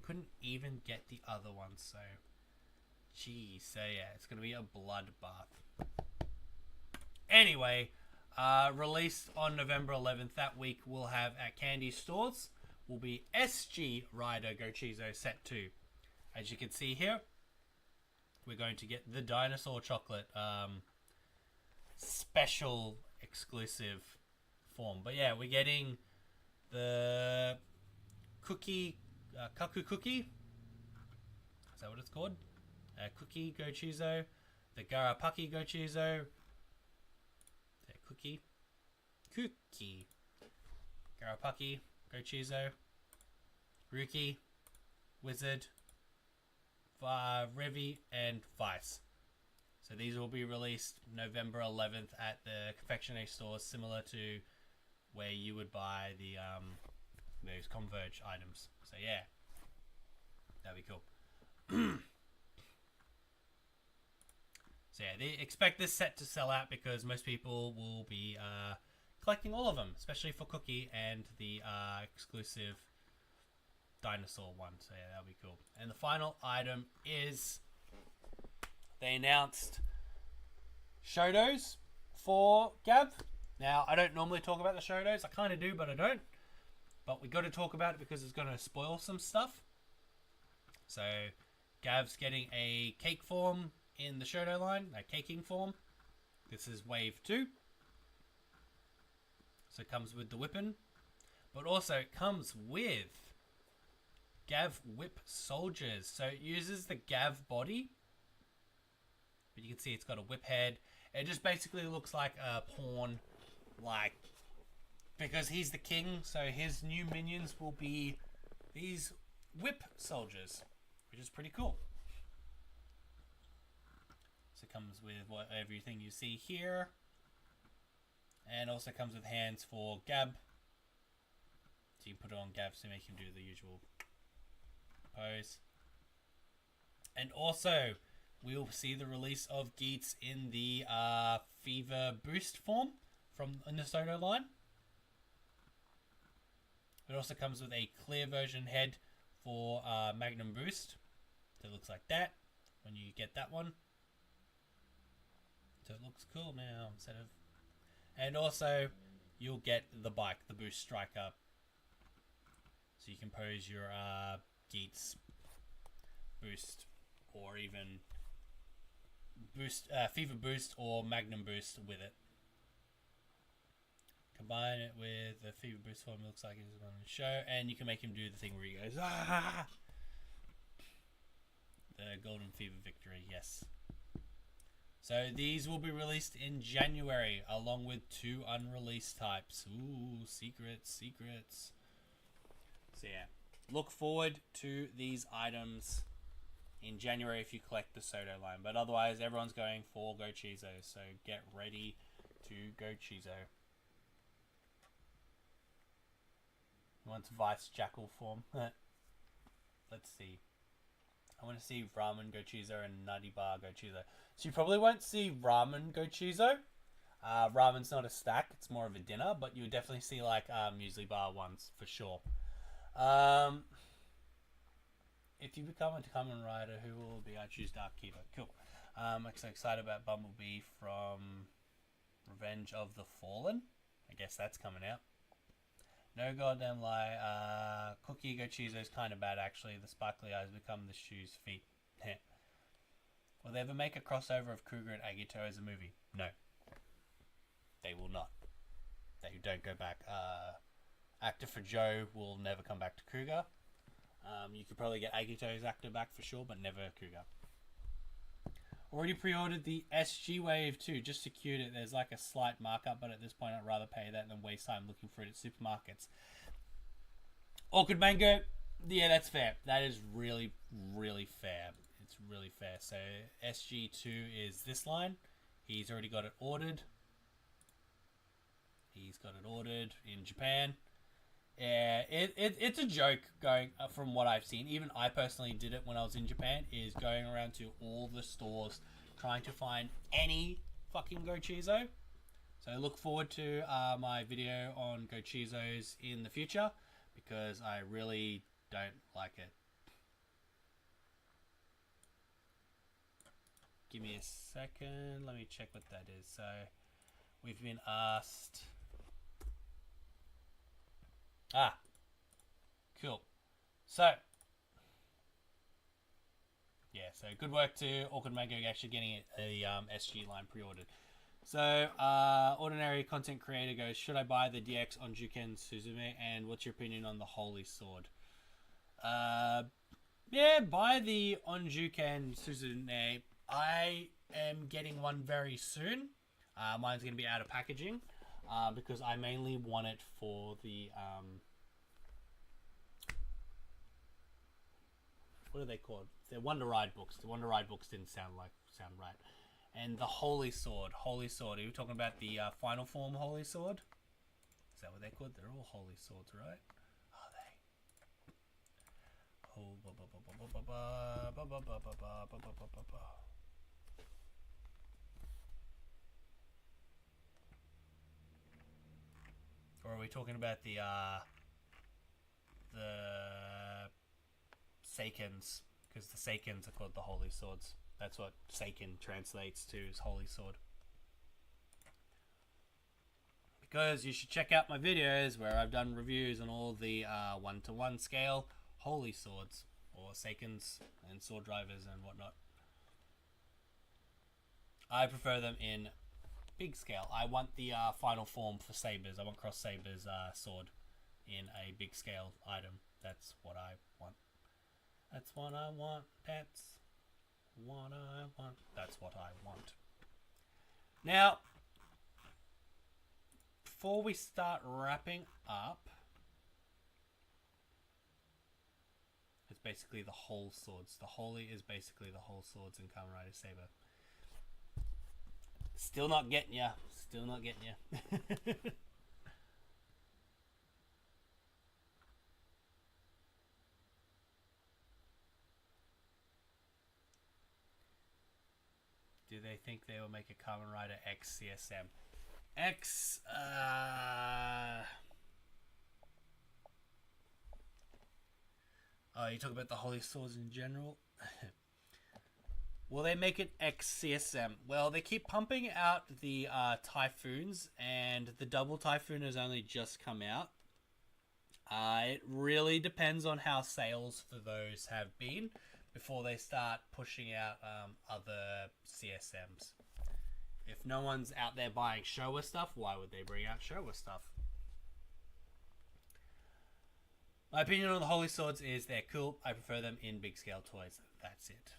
Couldn't even get the other one, so geez. So yeah, it's gonna be a bloodbath. Anyway, released on November 11th. That week we'll have at candy stores will be SG Rider Gochizo set 2. As you can see here, we're going to get the dinosaur chocolate. special exclusive form. But yeah, we're getting the cookie, Kaku cookie. Is that what it's called? Cookie Gochizo, the Garapaki Gochizo, Cookie, Garapaki Gochizo, Ruki, Wizard, Revi, and Faiz. So these will be released November 11th at the confectionery stores, similar to where you would buy the those Converge items. So yeah, that'd be cool. So yeah, they expect this set to sell out because most people will be collecting all of them, especially for Cookie and the exclusive dinosaur one. So yeah, that'll be cool. And the final item is they announced Shotos for Gavv. Now, I don't normally talk about the Shotos. I kind of do, but I don't. But we got to talk about it because it's going to spoil some stuff. So Gavv's getting a cake form in the Shoto line, a caking form. This is wave 2. So it comes with the whippin', but also it comes with Gavv whip soldiers. So it uses the Gavv body, but you can see it's got a whip head. It just basically looks like a pawn, like, because he's the king, so his new minions will be these whip soldiers, which is pretty cool. So it comes with everything you see here, and also comes with hands for Gavv. So you put it on Gavv so make him do the usual pose. And also, we'll see the release of Geets in the Fever Boost form from the Soto line. It also comes with a clear version head for Magnum Boost. So it looks like that when you get that one. So it looks cool now instead of... And also, you'll get the bike, the Boost Striker. So you can pose your Geets Boost or even Boost, Fever Boost or Magnum Boost with it. Combine it with the Fever Boost form, looks like it's on the show, and you can make him do the thing where he goes, ah! The Golden Fever Victory, yes. So these will be released in January, along with 2 unreleased types. Ooh, secrets. So yeah, look forward to these items in January if you collect the Soto line. But otherwise, everyone's going for Go Chizo, so get ready to go Chizo. He wants Vice Jackal form. Let's see. I want to see Ramen Go Chizo and Nutty Bar Go Chizo. So you probably won't see Ramen Go Chizo. Ramen's not a stack, it's more of a dinner, but you'll definitely see like Muesli Bar ones for sure. If you become a Kamen Rider, who will be? I choose Dark Kiva. Cool. I'm so excited about Bumblebee from Revenge of the Fallen. I guess that's coming out. No goddamn lie. Cookie Go Chizo is kind of bad actually. The sparkly eyes become the shoe's feet. Will they ever make a crossover of Cougar and Agito as a movie? No. They will not. They don't go back. Actor for Joe will never come back to Cougar. You could probably get Agito's actor back for sure, but never Cougar. Already pre-ordered the SG Wave 2, just secured it. There's like a slight markup, but at this point I'd rather pay that than waste time looking for it at supermarkets. Awkward Mango, yeah, that's fair. That is really, really fair. It's really fair. So SG2 is this line. He's already got it ordered. He's got it ordered in Japan. Yeah, it's a joke going from what I've seen. Even I personally did it when I was in Japan, is going around to all the stores trying to find any fucking Go Chizo. So look forward to my video on Go Chizos in the future, because I really don't like it. Give me a second, let me check what that is. So we've been asked... cool. So, yeah, so good work to Awkward Mango actually getting a SG line pre-ordered. So, ordinary content creator goes, should I buy the DX on Juken Suzume? And what's your opinion on the Holy Sword? Yeah, buy the Onjuken Suzume. I am getting one very soon. Mine's going to be out of packaging because I mainly want it for the... what are they called? They're Wonder Ride books. The Wonder Ride books didn't sound right. And the Holy Sword. Holy Sword. Are you talking about the Final Form Holy Sword? Is that what they're called? They're all Holy Swords, right? Are they? Or are we talking about the Seikens? Because the Seikens are called the Holy Swords. That's what Seiken translates to, is Holy Sword. Because you should check out my videos where I've done reviews on all the 1-to-1 scale Holy Swords, or Seikens and Sword Drivers and whatnot. I prefer them in big scale. I want the final form for Sabers. I want Cross Sabers sword in a big scale item. That's what I want. That's what I want. That's what I want. That's what I want. Now, before we start wrapping up, it's basically the whole swords. The Holy is basically the whole swords in Kamen Rider Saber. Still not getting ya. Still not getting ya. Do they think they will make a Kamen Rider X CSM? X, oh, you talk about the Holy Swords in general? Will they make it X CSM? Well, they keep pumping out the Typhoons, and the double Typhoon has only just come out. It really depends on how sales for those have been before they start pushing out other CSMs. If no one's out there buying Showa stuff, why would they bring out Showa stuff? My opinion on the Holy Swords is they're cool. I prefer them in big scale toys. That's it.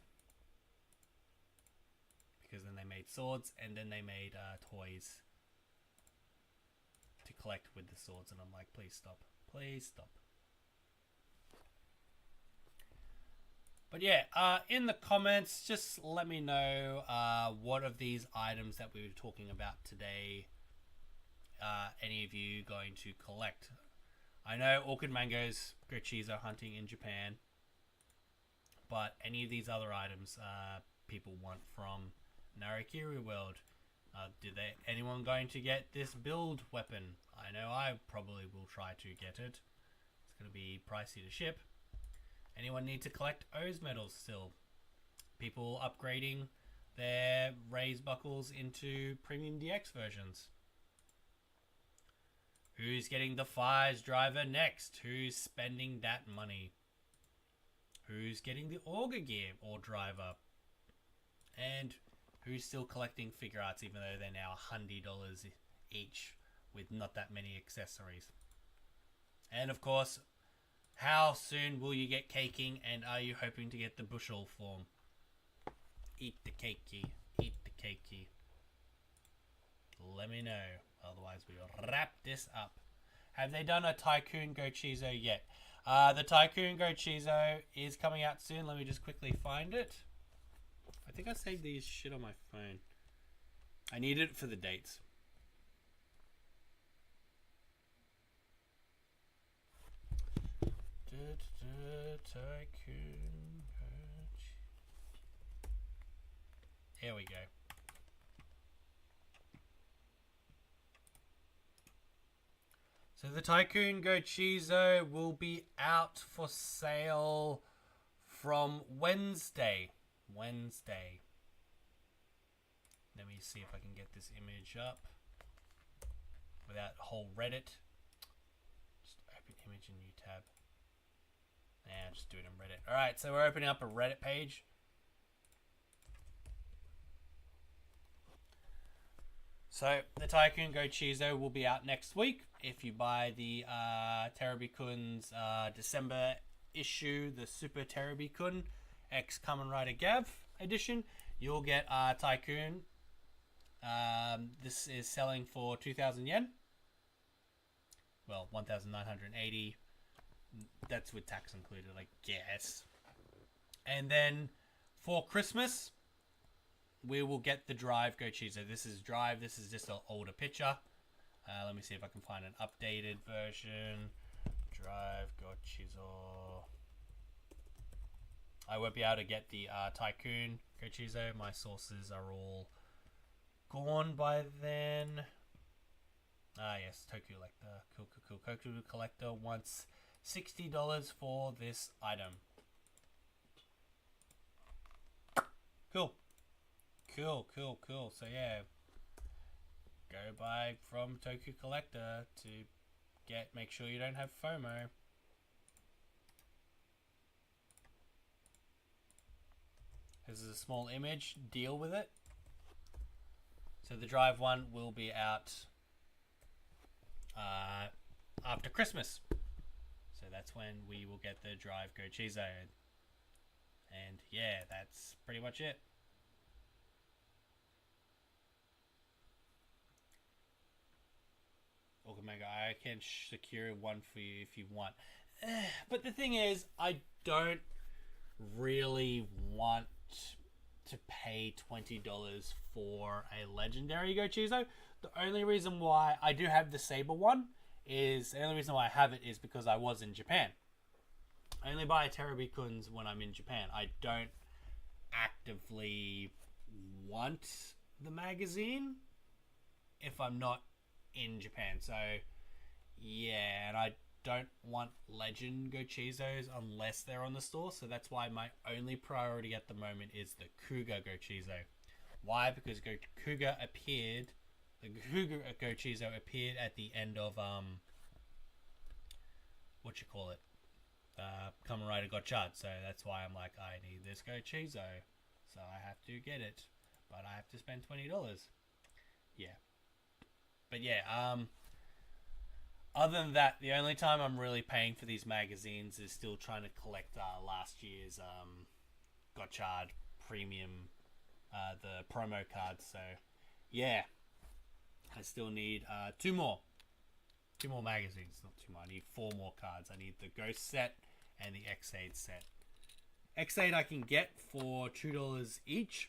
Because then they made swords and then they made toys to collect with the swords. And I'm like, please stop. Please stop. But yeah, in the comments, just let me know what of these items that we were talking about today any of you going to collect. I know Orchid Mango's Gochizo hunting in Japan, but any of these other items people want from Narakiri World. Anyone going to get this build weapon? I know I probably will try to get it. It's going to be pricey to ship. Anyone need to collect O's medals still? People upgrading their raised buckles into premium DX versions. Who's getting the Faiz driver next? Who's spending that money? Who's getting the Auger gear or driver? And who's still collecting figure arts even though they're now $100 each with not that many accessories? And of course, how soon will you get caking, and are you hoping to get the bushel form? Eat the cakey. Eat the cakey. Let me know. Otherwise, we'll wrap this up. Have they done a Tycoon Gochizo yet? The Tycoon Gochizo is coming out soon. Let me just quickly find it. I think I saved these shit on my phone. I need it for the dates. Tycoon. Here we go. So the Tycoon Gochizo will be out for sale from Wednesday. Let me see if I can get this image up without whole Reddit. Just open image in new tab. And just do it in Reddit. Alright, so we're opening up a Reddit page. So the Tycoon Go Chizo will be out next week. If you buy the Terabikun December issue, the Super Terabikun X Kamen Rider Gavv edition, you'll get Tycoon. This is selling for 2,000 yen. Well, 1,980. That's with tax included, I guess. And then for Christmas, we will get the Drive Go Chizo. This is Drive. This is just an older picture. Let me see if I can find an updated version. Drive Go Chizo. I won't be able to get the Tycoon Go Chizo. My sources are all gone by then. Yes, Toku Collector. Cool. Toku Collector wants $60 for this item. Cool. So yeah, go buy from Toku Collector to make sure you don't have FOMO. This is a small image. Deal with it. So the Drive one will be out after Christmas. So that's when we will get the Drive Go Chizo. And yeah, that's pretty much it. Omega, I can secure one for you if you want. But the thing is, I don't really want to pay $20 for a legendary Go Chizo. The only reason why I do have the Saber one is, the only reason why I have it is because I was in Japan. I only buy Terabikuns when I'm in Japan. I don't actively want the magazine if I'm not in Japan. So yeah, and I don't want Legend Go Chizos unless they're on the store. So that's why my only priority at the moment is the Cougar Go Chizo. Why? Because Cougar appeared, the Cougar Go Chizo appeared at the end of Kamen Rider Got Chart. So that's why I'm like, I need this Go Chizo, so I have to get it, but I have to spend $20. Yeah, but yeah, other than that, the only time I'm really paying for these magazines is still trying to collect last year's Gotchard Premium, the promo cards. So yeah, I still need two more magazines. Not two more, I need 4 more cards. I need the Ghost set and the X8 set. X8 I can get for $2 each.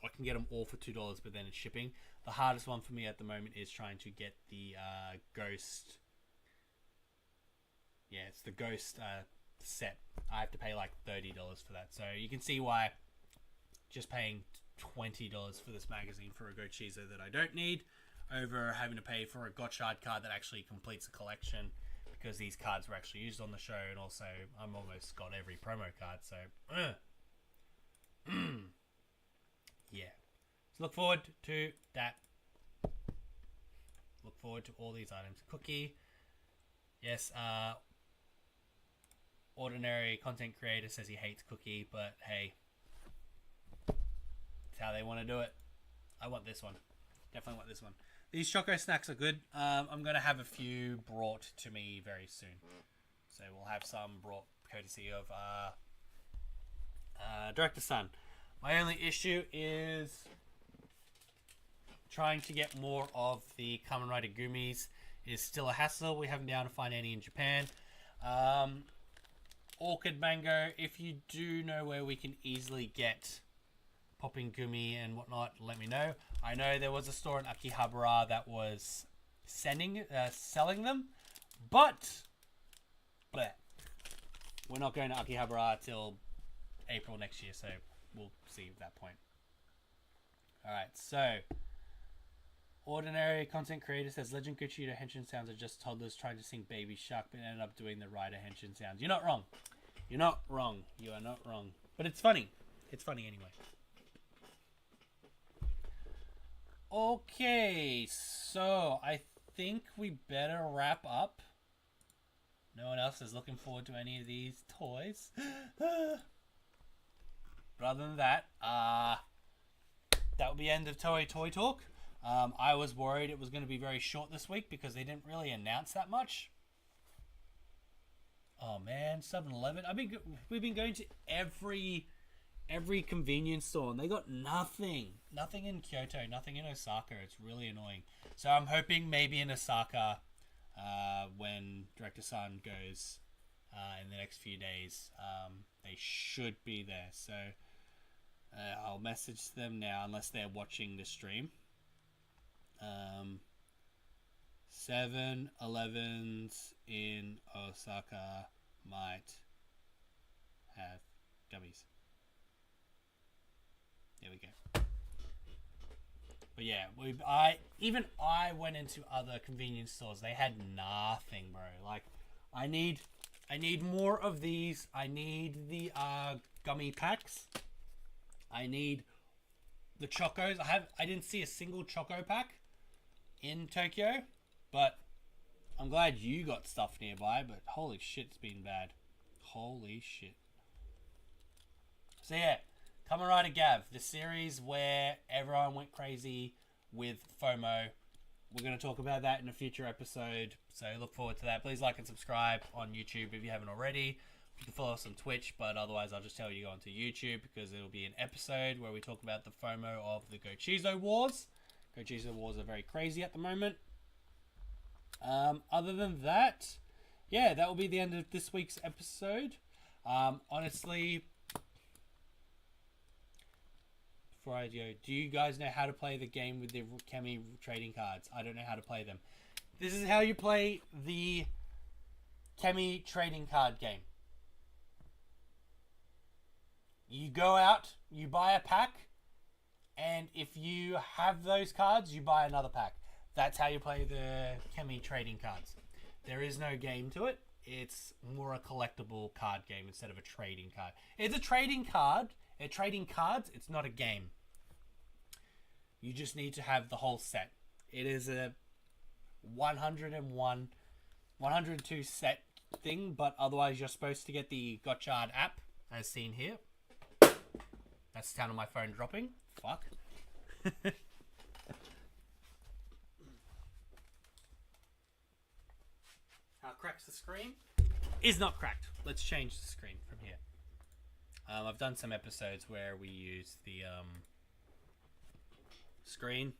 I can get them all for $2, but then it's shipping. The hardest one for me at the moment is trying to get the Ghost. Yeah, it's the Ghost set. I have to pay like $30 for that. So you can see why just paying $20 for this magazine for a Go Chizo that I don't need, over having to pay for a Gotchard card that actually completes a collection, because these cards were actually used on the show, and also I'm almost got every promo card. So yeah. So look forward to that. Look forward to all these items. Cookie. Yes, Ordinary Content Creator says he hates Cookie, but hey, it's how they want to do it. I want this one. Definitely want this one. These Chocosnacks are good. I'm going to have a few brought to me very soon. So we'll have some brought courtesy of Director Sun. My only issue is trying to get more of the Kamen Rider Gummies is still a hassle. We haven't been able to find any in Japan. Orchid Mango, if you do know where we can easily get Popping Gumi and whatnot, let me know. I know there was a store in Akihabara that was selling them, but we're not going to Akihabara till April next year, so we'll see at that point. Alright, so Ordinary Content Creator says Legend Gochita henshin sounds are just toddlers trying to sing Baby Shark, but ended up doing the Rider henshin sounds. You're not wrong. You're not wrong. You are not wrong. But it's funny. It's funny anyway. Okay, so I think we better wrap up. No one else is looking forward to any of these toys. But other than that, that will be the end of Toei Toy Talk. I was worried it was going to be very short this week because they didn't really announce that much. Oh man, 7-Eleven. We've been going to every convenience store and they got nothing. Nothing in Kyoto, nothing in Osaka. It's really annoying. So I'm hoping maybe in Osaka, when Director Sun goes in the next few days, they should be there. So I'll message them now unless they're watching the stream. 7-Elevens in Osaka might have dummies. There we go. But yeah, I went into other convenience stores. They had nothing, bro. Like, I need more of these. I need the gummy packs. I need the chocos. I didn't see a single choco pack in Tokyo, but I'm glad you got stuff nearby. But holy shit, it's been bad. Holy shit. So yeah, Kamen Rider Gavv, the series where everyone went crazy with FOMO. We're going to talk about that in a future episode, so look forward to that. Please like and subscribe on YouTube if you haven't already. You can follow us on Twitch, but otherwise I'll just tell you to go onto YouTube because it'll be an episode where we talk about the FOMO of the Gochizo Wars. Gochizo Wars are very crazy at the moment. Other than that, yeah, that will be the end of this week's episode. Honestly, before I go, do you guys know how to play the game with the Kemi trading cards? I don't know how to play them. This is how you play the Kemi trading card game. You go out, you buy a pack, and if you have those cards, you buy another pack. That's how you play the Kemi trading cards. There is no game to it. It's more a collectible card game instead of a trading card. It's a trading card. It's trading cards. It's not a game. You just need to have the whole set. It is a 102 set thing, but otherwise you're supposed to get the Gotchard app, as seen here. That's the sound of my phone dropping. Fuck. How cracks the screen? Is not cracked. Let's change the screen from here. I've done some episodes where we use the screen.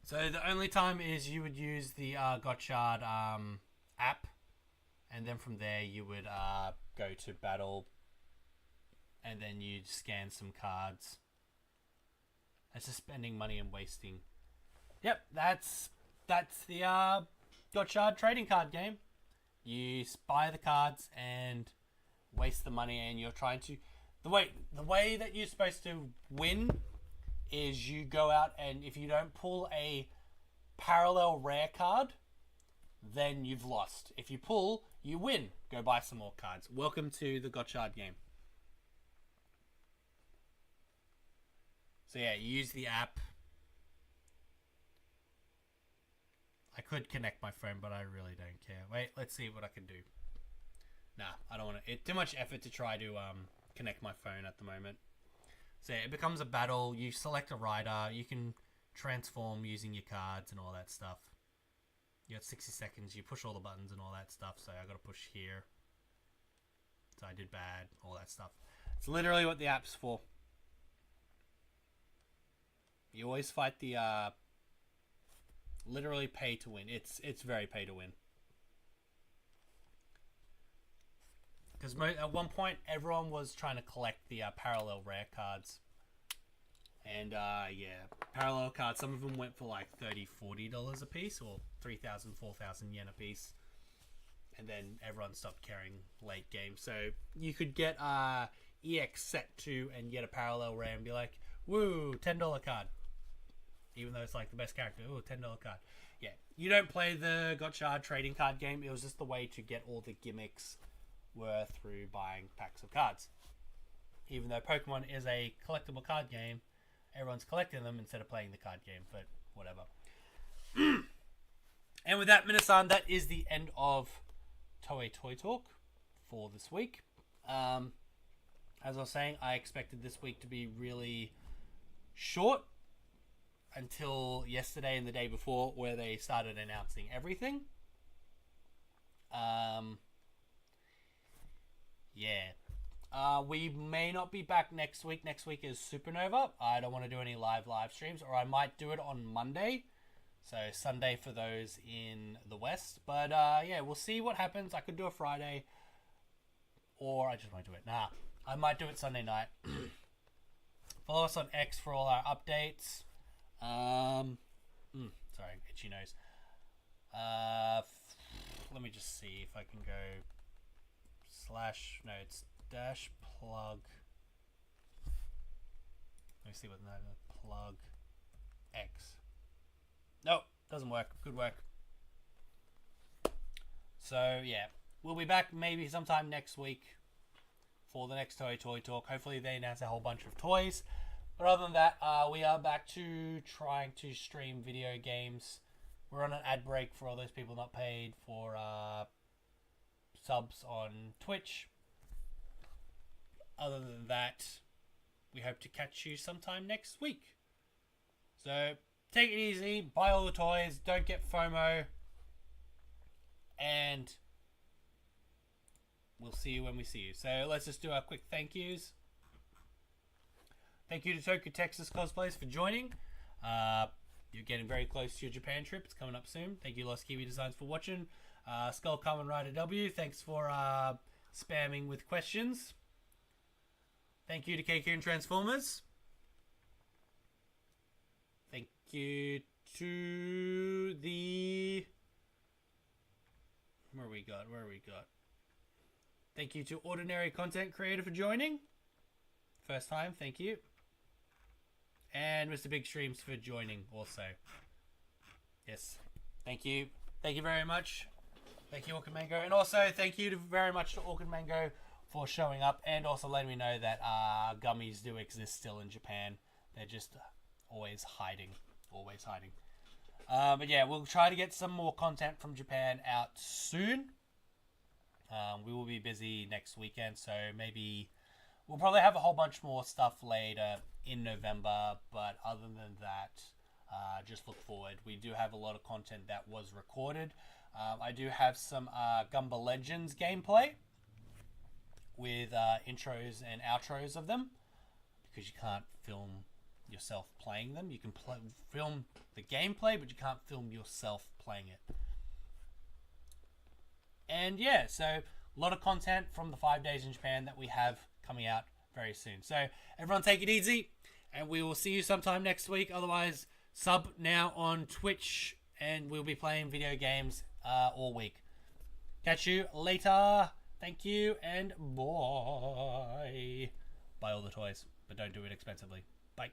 So the only time is you would use the Gotchard app, and then from there you would go to battle, and then you'd scan some cards. That's just spending money and wasting. Yep, that's the Gotchard trading card game. You buy the cards and waste the money, and you're trying to... The way that you're supposed to win is you go out, and if you don't pull a parallel rare card, then you've lost. If you pull, you win. Go buy some more cards. Welcome to the Gotchard game. So yeah, you use the app. I could connect my phone, but I really don't care. Wait, let's see what I can do. Nah, I don't want to. It's too much effort to try to connect my phone at the moment. So yeah, it becomes a battle. You select a rider. You can transform using your cards and all that stuff. You got 60 seconds. You push all the buttons and all that stuff. So I got to push here. So I did bad. All that stuff. It's literally what the app's for. You always fight the literally pay to win. It's very pay to win. Because at one point everyone was trying to collect the parallel rare cards, and yeah, parallel cards. Some of them went for like $30-$40 a piece, or 3,000 4,000 yen a piece, and then everyone stopped caring late game. So you could get EX set 2 and get a parallel rare and be like, woo, $10 card. Even though it's like the best character. Ooh, $10 card. Yeah. You don't play the Gotchard trading card game. It was just the way to get all the gimmicks were through buying packs of cards. Even though Pokemon is a collectible card game, everyone's collecting them instead of playing the card game. But whatever. And with that, Minasan, that is the end of Toei Toy Talk for this week. As I was saying, I expected this week to be really short. until yesterday and the day before, where they started announcing everything. We may not be back next week. Next week is Supernova. I don't want to do any live streams, or I might do it on Monday. So Sunday for those in the West. But yeah, we'll see what happens. I could do a Friday, or I just won't do it. Nah, I might do it Sunday night. Follow us on X for all our updates. Sorry, itchy nose. Let me just see if I can go / no, it's -plug. Let me see what the plug X. Nope, doesn't work. Good work. So yeah, we'll be back maybe sometime next week for the next Toei Toy Talk. Hopefully they announce a whole bunch of toys. But other than that, we are back to trying to stream video games. We're on an ad break for all those people not paid for subs on Twitch. Other than that, we hope to catch you sometime next week. So take it easy, buy all the toys, don't get FOMO, and we'll see you when we see you. So let's just do our quick thank yous. Thank you to Tokyo, Texas Cosplays for joining. You're getting very close to your Japan trip. It's coming up soon. Thank you, Lost Kiwi Designs, for watching. Skull Kamen Rider W, thanks for spamming with questions. Thank you to KQ and Transformers. Thank you to the... Where we got? Thank you to Ordinary Content Creator for joining. First time, thank you. And Mr. Big Streams for joining also. Yes, thank you. Thank you very much. Thank you, Orchid Mango. And also, thank you very much to Orchid Mango for showing up and also letting me know that gummies do exist still in Japan. They're just always hiding. But yeah, we'll try to get some more content from Japan out soon. We will be busy next weekend, so maybe we'll probably have a whole bunch more stuff later in November. But other than that, just look forward. We do have a lot of content that was recorded. I do have some Gumba Legends gameplay with intros and outros of them, because you can't film yourself playing them. You can film the gameplay, but you can't film yourself playing it. And yeah, so a lot of content from the 5 days in Japan that we have coming out very soon. So everyone take it easy, and we will see you sometime next week. Otherwise, sub now on Twitch, and we'll be playing video games all week. Catch you later. Thank you, and bye. Buy all the toys, but don't do it expensively. Bye.